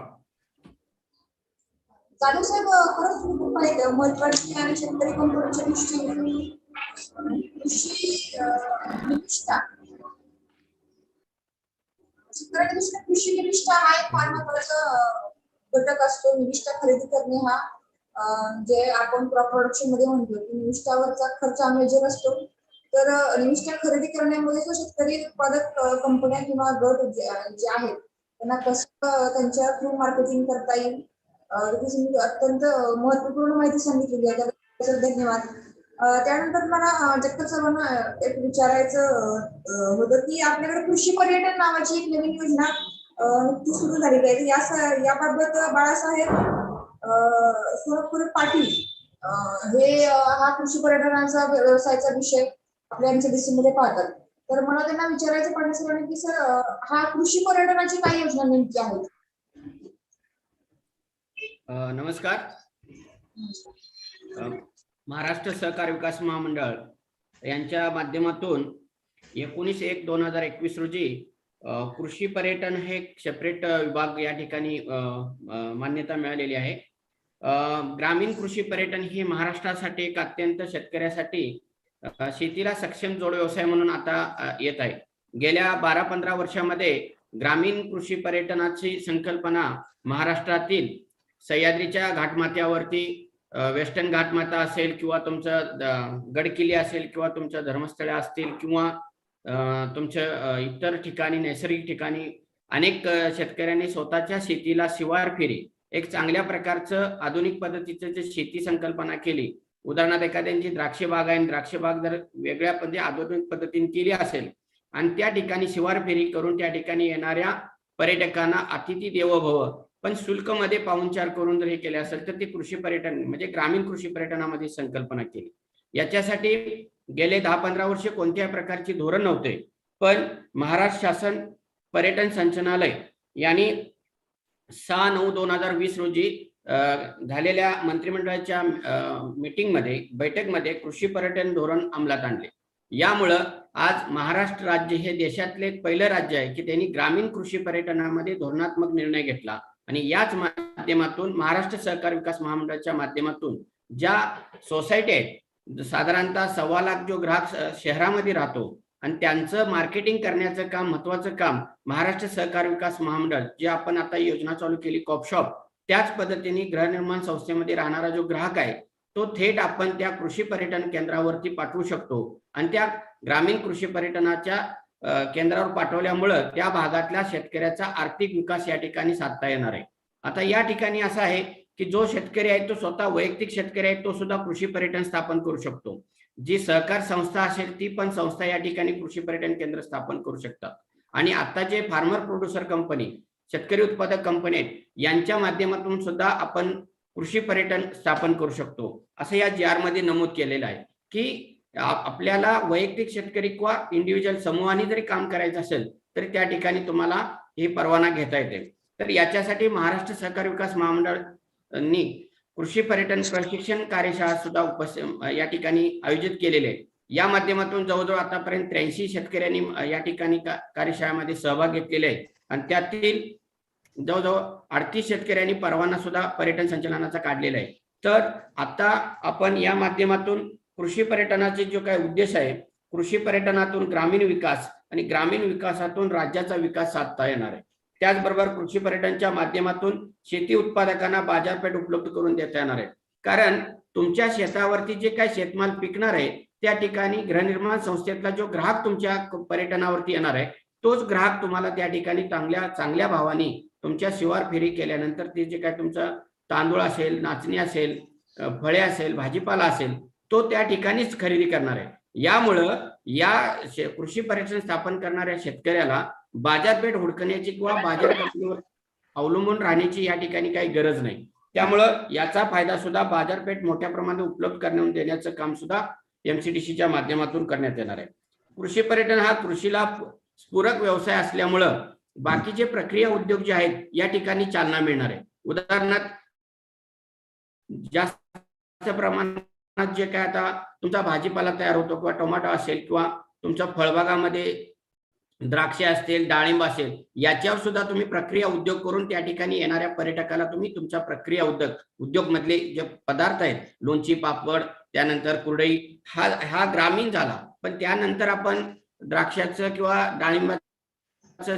जाधव साहेब, खरंच तुम्ही खूप माहिती महत्वाची आणि शेतकरी कंपनीच्या दृष्टीने कृषी निविष्ठा, शेतकऱ्यांच्या दृष्टीने कृषी निविष्ठा हा एक फार महत्वाचा घटक असतो. निविष्ठा खरेदी करणे हा जे आपण क्रॉप प्रोडक्शन मध्ये म्हणतो की निविष्ठावरचा खर्च हा मेजर असतो. तर निविष्ठा खरेदी करण्यामध्ये जो शेतकरी उत्पादक कंपन्या किंवा गट जे आहेत त्यांना कसं त्यांच्या थ्रू मार्केटिंग करता येईल, तुम्ही अत्यंत महत्वपूर्ण माहिती सांगितलेली आहे, त्याबद्दल धन्यवाद. त्यानंतर मला जगताप साहेबांना एक विचारायचं होतं की आपल्याकडे कृषी पर्यटन नावाची एक नवीन योजना नुकतीच सुरू झालेली आहे. याबाबत बाळासाहेब सोनपुरे पाटील हे हा कृषी पर्यटनाचा व्यवसायाचा विषय आपल्या एमसीडीसी मध्ये पाहतात. तर मला त्यांना विचारायचं पाटील सरांनी की सर, हा कृषी पर्यटनाची काय योजना नेमकी आहे? नमस्कार. महाराष्ट्र सहकार विकास महामंडळ यांच्या माध्यमातून 19/1/2021 रोजी कृषी पर्यटन हे एक सेपरेट विभाग या ठिकाणी मान्यता मिळालेली आहे. ग्रामीण कृषी पर्यटन ही महाराष्ट्रासाठी एक अत्यंत शेतकऱ्यासाठी शेतीला सक्षम जोड व्यवसाय म्हणून आता येत आहे. गेल्या 12-15 वर्षामध्ये ग्रामीण कृषी पर्यटनाची संकल्पना महाराष्ट्रातील सह्याद्रीच्या घाटमाथ्यावरती, वेस्टर्न घाटमाथा असेल किंवा तुमचं गडकिल्ले असेल किंवा तुमचं धर्मस्थळे असतील किंवा तुमच्या इतर ठिकाणी, नैसर्गिक ठिकाणी अनेक शेतकऱ्यांनी स्वतःच्या शेतीला शिवार फेरी एक चांगल्या प्रकारचं आधुनिक पद्धतीचं जे शेती संकल्पना केली. उदाहरणार्थ एखाद्यांची द्राक्ष बाग आहे, द्राक्ष बाग जर वेगळ्या आधुनिक पद्धतीने केली असेल आणि त्या ठिकाणी शिवार फेरी करून त्या ठिकाणी येणाऱ्या पर्यटकांना अतिथी देवो भव पण शुल्क मध्ये पाहुणचार करून जर हे केले असेल तर ते कृषी पर्यटन म्हणजे ग्रामीण कृषी पर्यटनामध्ये संकल्पना केली. याच्यासाठी गेले 10-15 वर्षे कोणत्याही प्रकारची धोरण नव्हते, पण महाराष्ट्र शासन पर्यटन संचालनालय यांनी 6/9/2020 रोजी झालेल्या मंत्रिमंडळाच्या बैठकमध्ये कृषी पर्यटन धोरण अंमलात आणले. यामुळं आज महाराष्ट्र राज्य हे देशातले पहिलं राज्य आहे की त्यांनी ग्रामीण कृषी पर्यटनामध्ये धोरणात्मक निर्णय घेतला आणि याच माध्यमातून महाराष्ट्र सहकार विकास महामंडळाच्या माध्यमातून ज्या सोसायटी आहेत, साधारणतः 1.25 लाख जो ग्राहक शहरामध्ये राहतो आणि त्यांचं मार्केटिंग करण्याचं काम, महत्वाचं काम महाराष्ट्र सहकार विकास महामंडळ जे आपण आता योजना चालू केली कॉप शॉप, त्याच पद्धतीने गृहनिर्माण संस्थेमध्ये राहणारा जो ग्राहक आहे तो थेट आपण त्या कृषी पर्यटन केंद्रावरती पाठवू शकतो आणि त्या ग्रामीण कृषी पर्यटनाच्या केंद्रावर पाठवल्यामुळं त्या भागातल्या शेतकऱ्याचा आर्थिक विकास या ठिकाणी साधता येणार आहे. आता या ठिकाणी असं आहे की जो शेतकरी आहे तो स्वतः वैयक्तिक शेतकरी आहे तो सुद्धा कृषी पर्यटन स्थापन करू शकतो. जी सहकार संस्था असेल ती पण संस्था या ठिकाणी कृषी पर्यटन केंद्र स्थापन करू शकतात आणि आता जे फार्मर प्रोड्युसर कंपनी, शेतकरी उत्पादक कंपनी आहेत यांच्या माध्यमातून सुद्धा आपण कृषी पर्यटन स्थापन करू शकतो असं या GR मध्ये नमूद केलेलं आहे की आपल्याला वैयक्तिक शेतकरी किंवा इंडिव्हिज्युअल समूहाने जरी काम करायचं असेल तरी त्या ठिकाणी तुम्हाला हे परवाना घेता येते. तर याच्यासाठी महाराष्ट्र सहकार विकास महामंडळांनी कृषी पर्यटन प्रशिक्षण कार्यशाळा सुद्धा या ठिकाणी आयोजित केलेले आहे. या माध्यमातून जवळजवळ आतापर्यंत 83 शेतकऱ्यांनी या ठिकाणी कार्यशाळेमध्ये सहभाग घेतलेले आहे आणि त्यातील जवळजवळ 38 शेतकऱ्यांनी परवाना सुद्धा पर्यटन संचालनाचा काढलेला आहे. तर आता आपण या माध्यमातून कृषी पर्यटनाचे जो काही उद्देश आहे, कृषी पर्यटनातून ग्रामीण विकास आणि ग्रामीण विकासातून राज्याचा विकास साधता येणार आहे. त्याचबरोबर कृषी पर्यटनाच्या माध्यमातून शेती उत्पादकांना बाजारपेठ उपलब्ध करून देता येणार आहे. कारण तुमच्या शेतावरती जे काही शेतमाल पिकणार आहे त्या ठिकाणी गृहनिर्माण संस्थेतला जो ग्राहक तुमच्या पर्यटनावरती येणार आहे तोच ग्राहक तुम्हाला त्या ठिकाणी चांगल्या भावाने तुमच्या शिवार फेरी केल्यानंतर ते जे काय तुमचा तांदूळ असेल, नाचणी असेल, फळे असेल, भाजीपाला असेल तो त्या ठिकाणीच खरेदी करणार आहे. यामुळं या कृषी पर्यटन स्थापन करणाऱ्या शेतकऱ्याला बाजारपेठ हुडकण्याची किंवा बाजारपेठेवर अवलंबून राहण्याची या ठिकाणी काही गरज नाही. त्यामुळं याचा फायदा सुद्धा बाजारपेठ मोठ्या प्रमाणात उपलब्ध करून देण्याचं काम सुद्धा एमसीडीसीच्या माध्यमातून करण्यात येणार आहे. कृषी पर्यटन हा कृषीला पूरक व्यवसाय असल्यामुळं बाकीचे प्रक्रिया उद्योग जे आहेत या ठिकाणी चालना मिळणार आहे. उदाहरणार्थ जास्त प्रमाणात जे काय आता तुमचा भाजीपाला तयार होतो किंवा टोमॅटो असेल किंवा तुमच्या फळबागामध्ये द्राक्षे असतील, डाळिंब असेल, याच्यावर सुद्धा तुम्ही प्रक्रिया उद्योग करून त्या ठिकाणी येणाऱ्या पर्यटकाला तुम्ही तुमच्या प्रक्रिया उद्योग मधले जे पदार्थ आहेत, लोणची, पापड, त्यानंतर कुरडई, हा ग्रामीण झाला. पण त्यानंतर आपण द्राक्षाचं किंवा डाळिंबाचं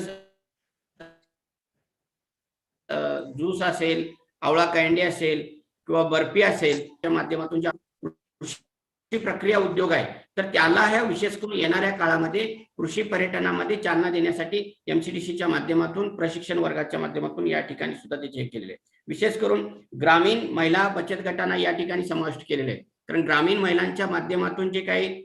ज्यूस असेल, आवळा कँडी असेल किंवा बर्फी असेल, त्या माध्यमातून ज्या कृषी प्रक्रिया उद्योग आहे, तर त्याला ह्या विशेष करून येणाऱ्या काळामध्ये कृषी पर्यटनामध्ये चालना देण्यासाठी MCDCच्या माध्यमातून, प्रशिक्षण वर्गाच्या माध्यमातून या ठिकाणी सुद्धा त्याचे हे केलेले आहे. विशेष करून ग्रामीण महिला बचत गटांना या ठिकाणी समाविष्ट केलेले आहे. कारण ग्रामीण महिलांच्या माध्यमातून जे काही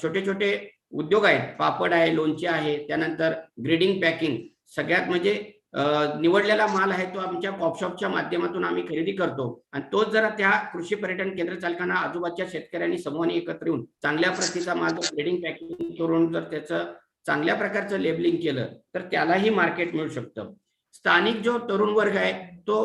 छोटे छोटे उद्योग आहेत, पापड आहे, लोणचे आहे, त्यानंतर ग्रेडिंग, पॅकिंग, सगळ्यात म्हणजे निवडलेला माल आहे तो आमच्या पॉपशॉपच्या माध्यमातून आम्ही खरेदी करतो आणि तोच जरा त्या कृषी पर्यटन केंद्र चालकांना आजूबाजूच्या शेतकऱ्यांनी समूहाने एकत्र येऊन चांगल्या प्रतीचा माल ग्रेडिंग, पॅकिंग करून जर त्याचं चांगल्या प्रकारचं लेबलिंग केलं तर त्यालाही मार्केट मिळू शकतं. स्थानिक जो तरुण वर्ग आहे तो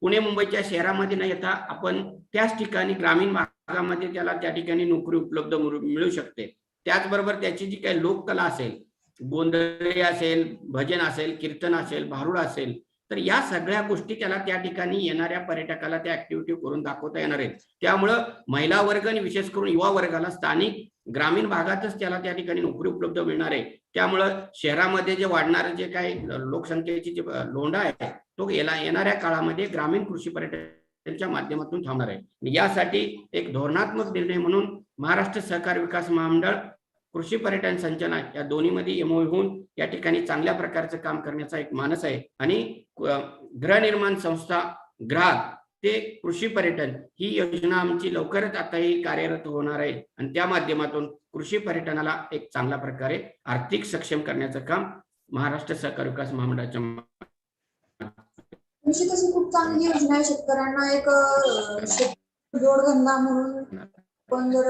पुणे मुंबईच्या शहरामध्ये न येता आपण त्याच ठिकाणी ग्रामीण भागामध्ये त्याला त्या ठिकाणी नोकरी उपलब्ध मिळू शकते. त्याचबरोबर त्याची जी काही लोककला असेल, गोंधळी असेल, भजन असेल, कीर्तन असेल, भारुड असेल, तर या सगळ्या गोष्टी त्याला त्या ठिकाणी येणाऱ्या पर्यटकाला त्या ऍक्टिव्हिटी करून दाखवता येणार आहेत. त्यामुळं महिला वर्ग आणि विशेष करून युवा वर्गाला स्थानिक ग्रामीण भागातच त्याला त्या ठिकाणी नोकरी उपलब्ध मिळणार आहे. त्यामुळं शहरामध्ये जे वाढणारे जे काही लोकसंख्येची जे लोंढा आहे तो येणाऱ्या काळामध्ये ग्रामीण कृषी पर्यटनाच्या माध्यमातून थांबणार आहे. यासाठी एक धोरणात्मक निर्णय म्हणून महाराष्ट्र सहकार विकास महामंडळ, कृषी पर्यटन संचालन या दोन्हीमध्ये MOU होऊन या ठिकाणी चांगल्या प्रकारचं काम करण्याचा एक मानस आहे आणि गृहनिर्माण संस्था, ग्राहक ते कृषी पर्यटन ही योजना आमची लवकरच आताही कार्यरत होणार आहे आणि त्या माध्यमातून कृषी पर्यटनाला एक चांगल्या प्रकारे आर्थिक सक्षम करण्याचं काम महाराष्ट्र सहकार विकास महामंडळाच्या निश्चितच ही खूप चांगली योजना आहे. शेतकऱ्यांना एक जोडधंदा म्हणून पण जर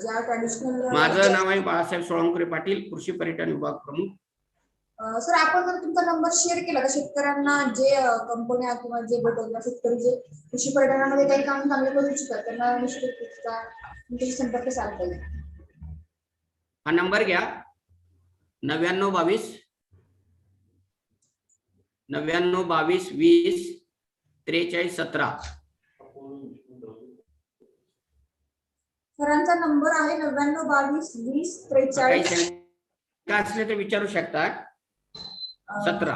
ज्या ट्रॅडिशनल. माझं नाव आहे बाळासाहेब सोळंकुरे पाटील, कृषी पर्यटन विभाग प्रमुख. सर, आपण जर तुमचा नंबर शेअर केला तर शेतकऱ्यांना जे कंपन्या किंवा जे गट शेतकरी जे कृषी पर्यटनामध्ये काही काम चांगले करू इच्छितात त्यांना निश्चितच तुमच्याशी संपर्क साधता येईल. हा नंबर घ्या, 9922 20 43 17. सरांचा नंबर आहे 9922 20 43. काय असले तर विचारू शकता. 17.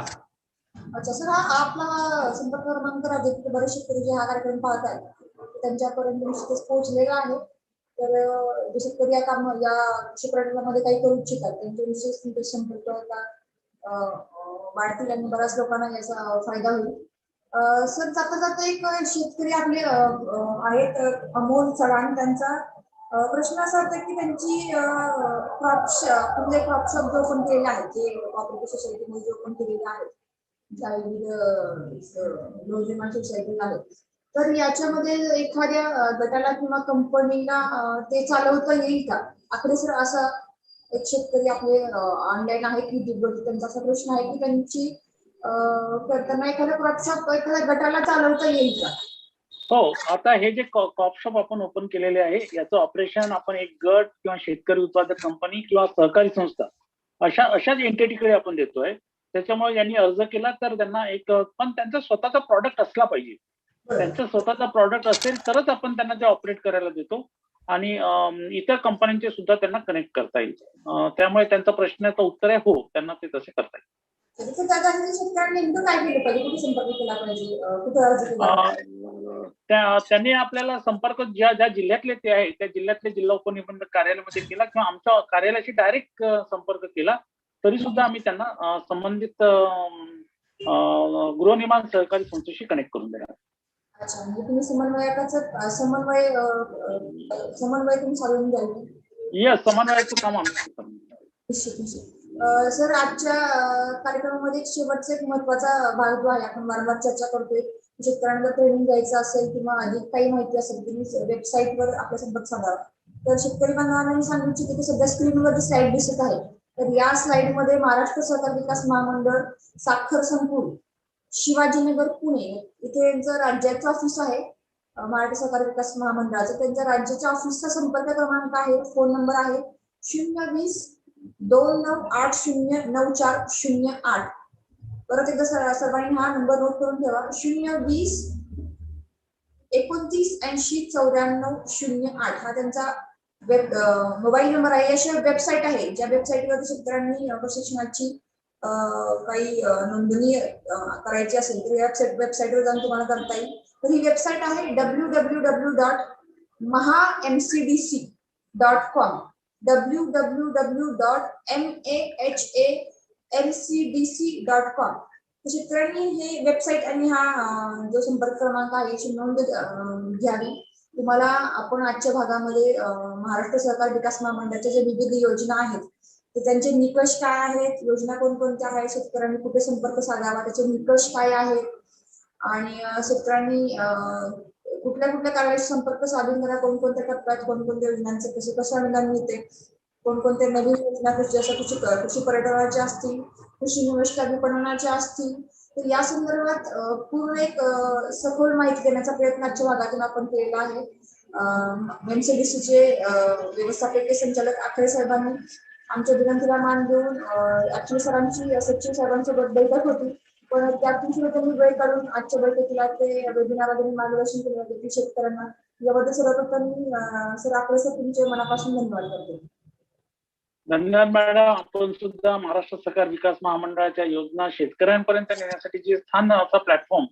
अच्छा सर, हा आपला संपर्क क्रमांक आहे. तिथे बरेच शेतकरी जे हा कार्यक्रम पाहत आहेत त्यांच्यापर्यंत निश्चितच पोहोचलेला आहे. तर जे शेतकरी या कृषी पर्यटनामध्ये काही करू इच्छितात त्यांचे विशेष तुमचे संपर्क वाढतील आणि बऱ्याच लोकांना याचा फायदा होईल. सर, जाता जाता एक शेतकरी आपले आहेत अमोल चव्हाण, त्यांचा प्रश्न असा होता की त्यांची क्रॉपशॉप जो ओपन केलेला आहे, जे कॉपरेटिव्ह सोसायटीमध्ये जे ओपन केलेले आहेत, ज्या विविध गृहनिर्माण सोसायटी आहेत, तर याच्यामध्ये एखाद्या गटाला किंवा कंपनीला ते चालवता येईल का? आकडे सर, असा एक शेतकरी आपले ऑनलाईन आहेत युट्यूबवरती, त्यांचा असा प्रश्न आहे की त्यांची करताना एखाद्या क्रॉपशॉप एखाद्या गटाला चालवता येईल का? हो, आता हे जे कॉपशॉप आपण ओपन केलेले आहे याचं ऑपरेशन आपण एक गट किंवा शेतकरी उत्पादक कंपनी किंवा सहकारी संस्था अशाच एंटिटीकडे आपण देतोय. त्याच्यामुळे यांनी अर्ज केला तर त्यांना एक पण त्यांचा स्वतःचा प्रॉडक्ट असला पाहिजे. त्यांचा स्वतःचा प्रॉडक्ट असेल तरच आपण त्यांना ते ऑपरेट करायला देतो आणि इतर कंपन्यांचे सुद्धा त्यांना कनेक्ट करता येईल. त्यामुळे त्यांचा प्रश्नाचं उत्तर आहे हो, त्यांना ते तसे करता येईल. त्यांनी आपल्याला संपर्क ज्या जिल्ह्यातले ते आहे त्या जिल्ह्यातले जिल्हा उपनिबंधक कार्यालयामध्ये केला किंवा आमच्या कार्यालयाशी डायरेक्ट संपर्क केला तरी सुद्धा आम्ही त्यांना संबंधित गृहनिर्माण सहकारी संस्थेशी कनेक्ट करून देणार. अच्छा, म्हणजे तुम्ही समन्वय तुम्ही साधून द्याल? येस, समन्वयाचं काम आम्ही. सर, आजच्या कार्यक्रमामध्ये शेवटचा एक महत्वाचा भाग जो आहे, आपण वारंवार चर्चा करतोय, शेतकऱ्यांना ट्रेनिंग द्यायचं असेल किंवा अधिक काही माहिती असेल तुम्ही वेबसाईटवर आपला संपर्क साधावा. तर शेतकरी बांधवांना मी सांगू इच्छिते की सध्या स्क्रीनवर जी स्लाइड दिसत आहे तर या स्लाइडमध्ये महाराष्ट्र सहकार विकास महामंडळ साखर संकुल शिवाजीनगर पुणे इथे यांचं राज्याचं ऑफिस आहे. महाराष्ट्र सहकार विकास महामंडळाचं त्यांच्या राज्याच्या ऑफिसचा संपर्क क्रमांक आहे, फोन नंबर आहे 020 29809408. परत एकदा सर्वांनी हा नंबर नोट करून ठेवा. 020-2980-9408 हा त्यांचा मोबाईल नंबर आहे. याशिवाय वेबसाईट आहे, ज्या वेबसाईटवर शेतकऱ्यांनी प्रशिक्षणाची काही नोंदणी करायची असेल तर वेबसाईटवर जाऊन तुम्हाला करता येईल. तर ही वेबसाईट आहे www.mahamcdc.com www.mahamcdc.com. शेतकऱ्यांनी हे वेबसाईट आणि हा जो संपर्क क्रमांक आहे याची नोंद घ्यावी. तुम्हाला आपण आजच्या भागामध्ये महाराष्ट्र सहकार विकास महामंडळाच्या ज्या विविध योजना आहेत तर त्यांचे निकष काय आहेत, योजना कोणकोणत्या आहेत, शेतकऱ्यांनी कुठे संपर्क साधावा, त्याचे निकष काय आहेत आणि शेतकऱ्यांनी कुठल्या कुठल्या कार्याशी संपर्क साधून त्यांना कोणकोणत्या टप्प्यात कोणकोणत्या योजनांचे कसं अनुदान मिळते, कोणकोणत्या नवीन योजना जसं कृषी पर्यटनाच्या असतील, कृषी निविष्ठा विपणनाच्या असतील, तर या संदर्भात पूर्ण एक सखोल माहिती देण्याचा प्रयत्न आजच्या भागातून आपण केलेला आहे. एमसीडीसीचे व्यवस्थापकीय संचालक आखरे साहेबांनी आमच्या विनंतीला मान देऊन ऍक्च्युली सरांची सचिव साहेबांसोबत बैठक होती, पण त्यातून सुद्धा त्यांनी वेळ काढून आजच्या बैठकीला ते वेबिनारमध्ये मार्गदर्शन केलं होते शेतकऱ्यांना. याबद्दल सर्वप्रथम मी सर आखरे सर तुमचे मनापासून धन्यवाद करते. धन्यवाद मॅडम. आपण सुद्धा महाराष्ट्र सहकार विकास महामंडळाच्या योजना शेतकऱ्यांपर्यंत नेण्यासाठी जे स्थान असा प्लॅटफॉर्म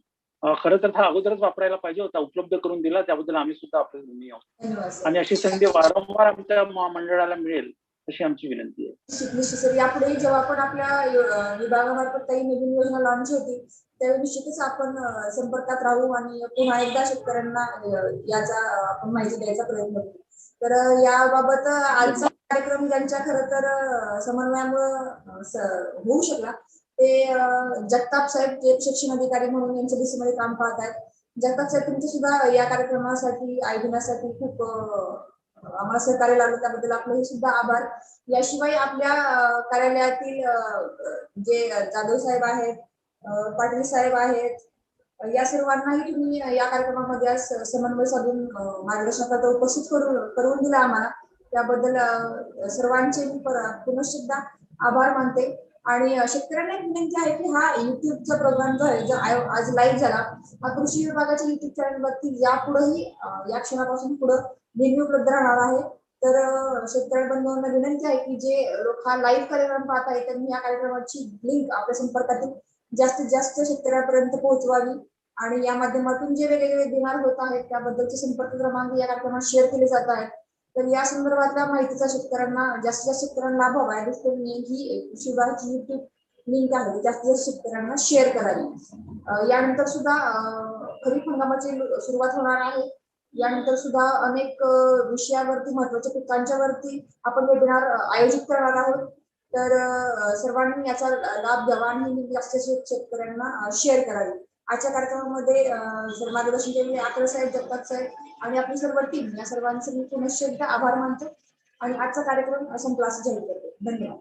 खरं तर हा अगोदरच वापरायला पाहिजे होता, उपलब्ध करून दिला, त्याबद्दल आम्ही सुद्धा आपले ऋणी आहोत आणि अशी संधी वारंवार आमच्या मंडळाला मिळेल अशी आमची विनंती आहे. निश्चित सर, यापुढे जेव्हा आपण आपल्या विभागामार्फत काही नवीन योजना लॉन्च होती त्यावेळी निश्चितच आपण संपर्कात राहू आणि पुन्हा एकदा शेतकऱ्यांना याचा आपण माहिती द्यायचा प्रयत्न करू. तर याबाबत आजचा कार्यक्रम ज्यांच्या खरं तर समन्वयामुळे होऊ शकला ते जगताप साहेब, जे शिक्षण अधिकारी म्हणून एमसीडीसी मध्ये काम पाहत आहेत. जगताप साहेब, तुमचे सुद्धा या कार्यक्रमासाठी आयोजनासाठी खूप आम्हाला सहकार्य लागलं, त्याबद्दल आपले सुद्धा आभार. याशिवाय आपल्या कार्यालयातील जे जाधव साहेब आहेत, पाटील साहेब आहेत, या सर्वांनाही तुम्ही या कार्यक्रमामध्ये आज समन्वय साधून मार्गदर्शनाकरता उपस्थित करून दिला आम्हाला, त्याबद्दल सर्वांचे मी पुनश्च एकदा आभार मानते. आणि शेतकऱ्यांना एक विनंती आहे की हा युट्यूबचा प्रोग्राम जो आहे, जो आज लाईव्ह झाला, हा कृषी विभागाच्या युट्यूब चॅनलवरती यापुढेही या क्षणापासून पुढे नेहमी उपलब्ध राहणार आहे. तर शेतकरी बंधूंना विनंती आहे की जे लोक हा लाईव्ह कार्यक्रम पाहत आहेत त्यांनी या कार्यक्रमाची लिंक आपल्या संपर्कातील जास्तीत जास्त शेतकऱ्यांपर्यंत पोहोचवावी आणि या माध्यमातून जे वेगवेगळे वेबिनार होत आहेत त्याबद्दलचे संपर्क क्रमांक या कार्यक्रमात शेअर केले जात आहेत. तर या संदर्भातल्या माहितीचा शेतकऱ्यांना जास्तीत जास्त शेतकऱ्यांना लाभ व्हावा या दृष्टीने ही कृषी विभागाची युट्यूब लिंक आहे, जास्तीत जास्त शेतकऱ्यांना शेअर करावी. यानंतर सुद्धा खरीप हंगामाची सुरुवात होणार आहे. यानंतर सुद्धा अनेक विषयावरती, महत्वाच्या पिकांच्यावरती आपण वेबिनार आयोजित करणार आहोत. तर सर्वांनी याचा लाभ घ्यावा आणि जास्तीत शेतकऱ्यांना शेअर करावी. आजच्या कार्यक्रमामध्ये मार्गदर्शन केलेले आखरे साहेब, जगताप साहेब आणि आपली सर्व टीम, या सर्वांचे मी पुनश्च एकदा आभार मानतो आणि आजचा कार्यक्रम संपला असं जाहीर करतो. धन्यवाद.